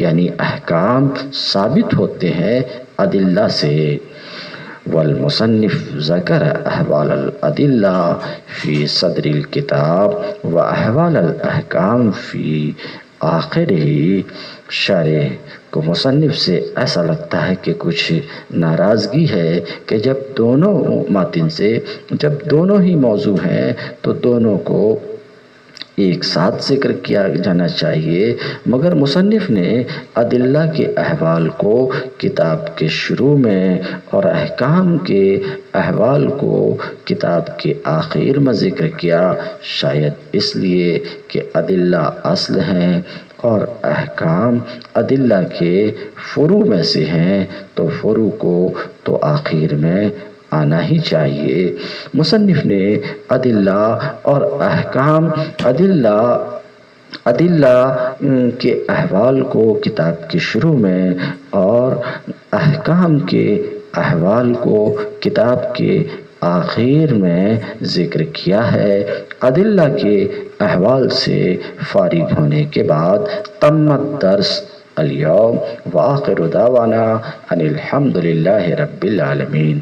یعنی احکام ثابت ہوتے ہیں ادلہ سے۔ والمصنف ذکر احوال الادلہ فی صدر الکتاب و احوال الاحکام فی آخرہ۔ شارح کو مصنف سے ایسا لگتا ہے کہ کچھ ناراضگی ہے کہ جب دونوں ہی موضوع ہیں تو دونوں کو ایک ساتھ ذکر کیا جانا چاہیے، مگر مصنف نے ادلہ کے احوال کو کتاب کے شروع میں اور احکام کے احوال کو کتاب کے آخر میں ذکر کیا، شاید اس لیے کہ ادلہ اصل ہیں اور احکام ادلہ کے فروع میں سے ہیں، تو فروع کو تو آخر میں آنا ہی چاہیے۔ مصنف نے ادلہ اور احکام، ادلہ کے احوال کو کتاب کے شروع میں اور احکام کے احوال کو کتاب کے آخر میں ذکر کیا ہے۔ ادلہ کے احوال سے فارغ ہونے کے بعد تم الدرس اليوم، وآخر دعوانا ان الحمد للہ رب العالمین۔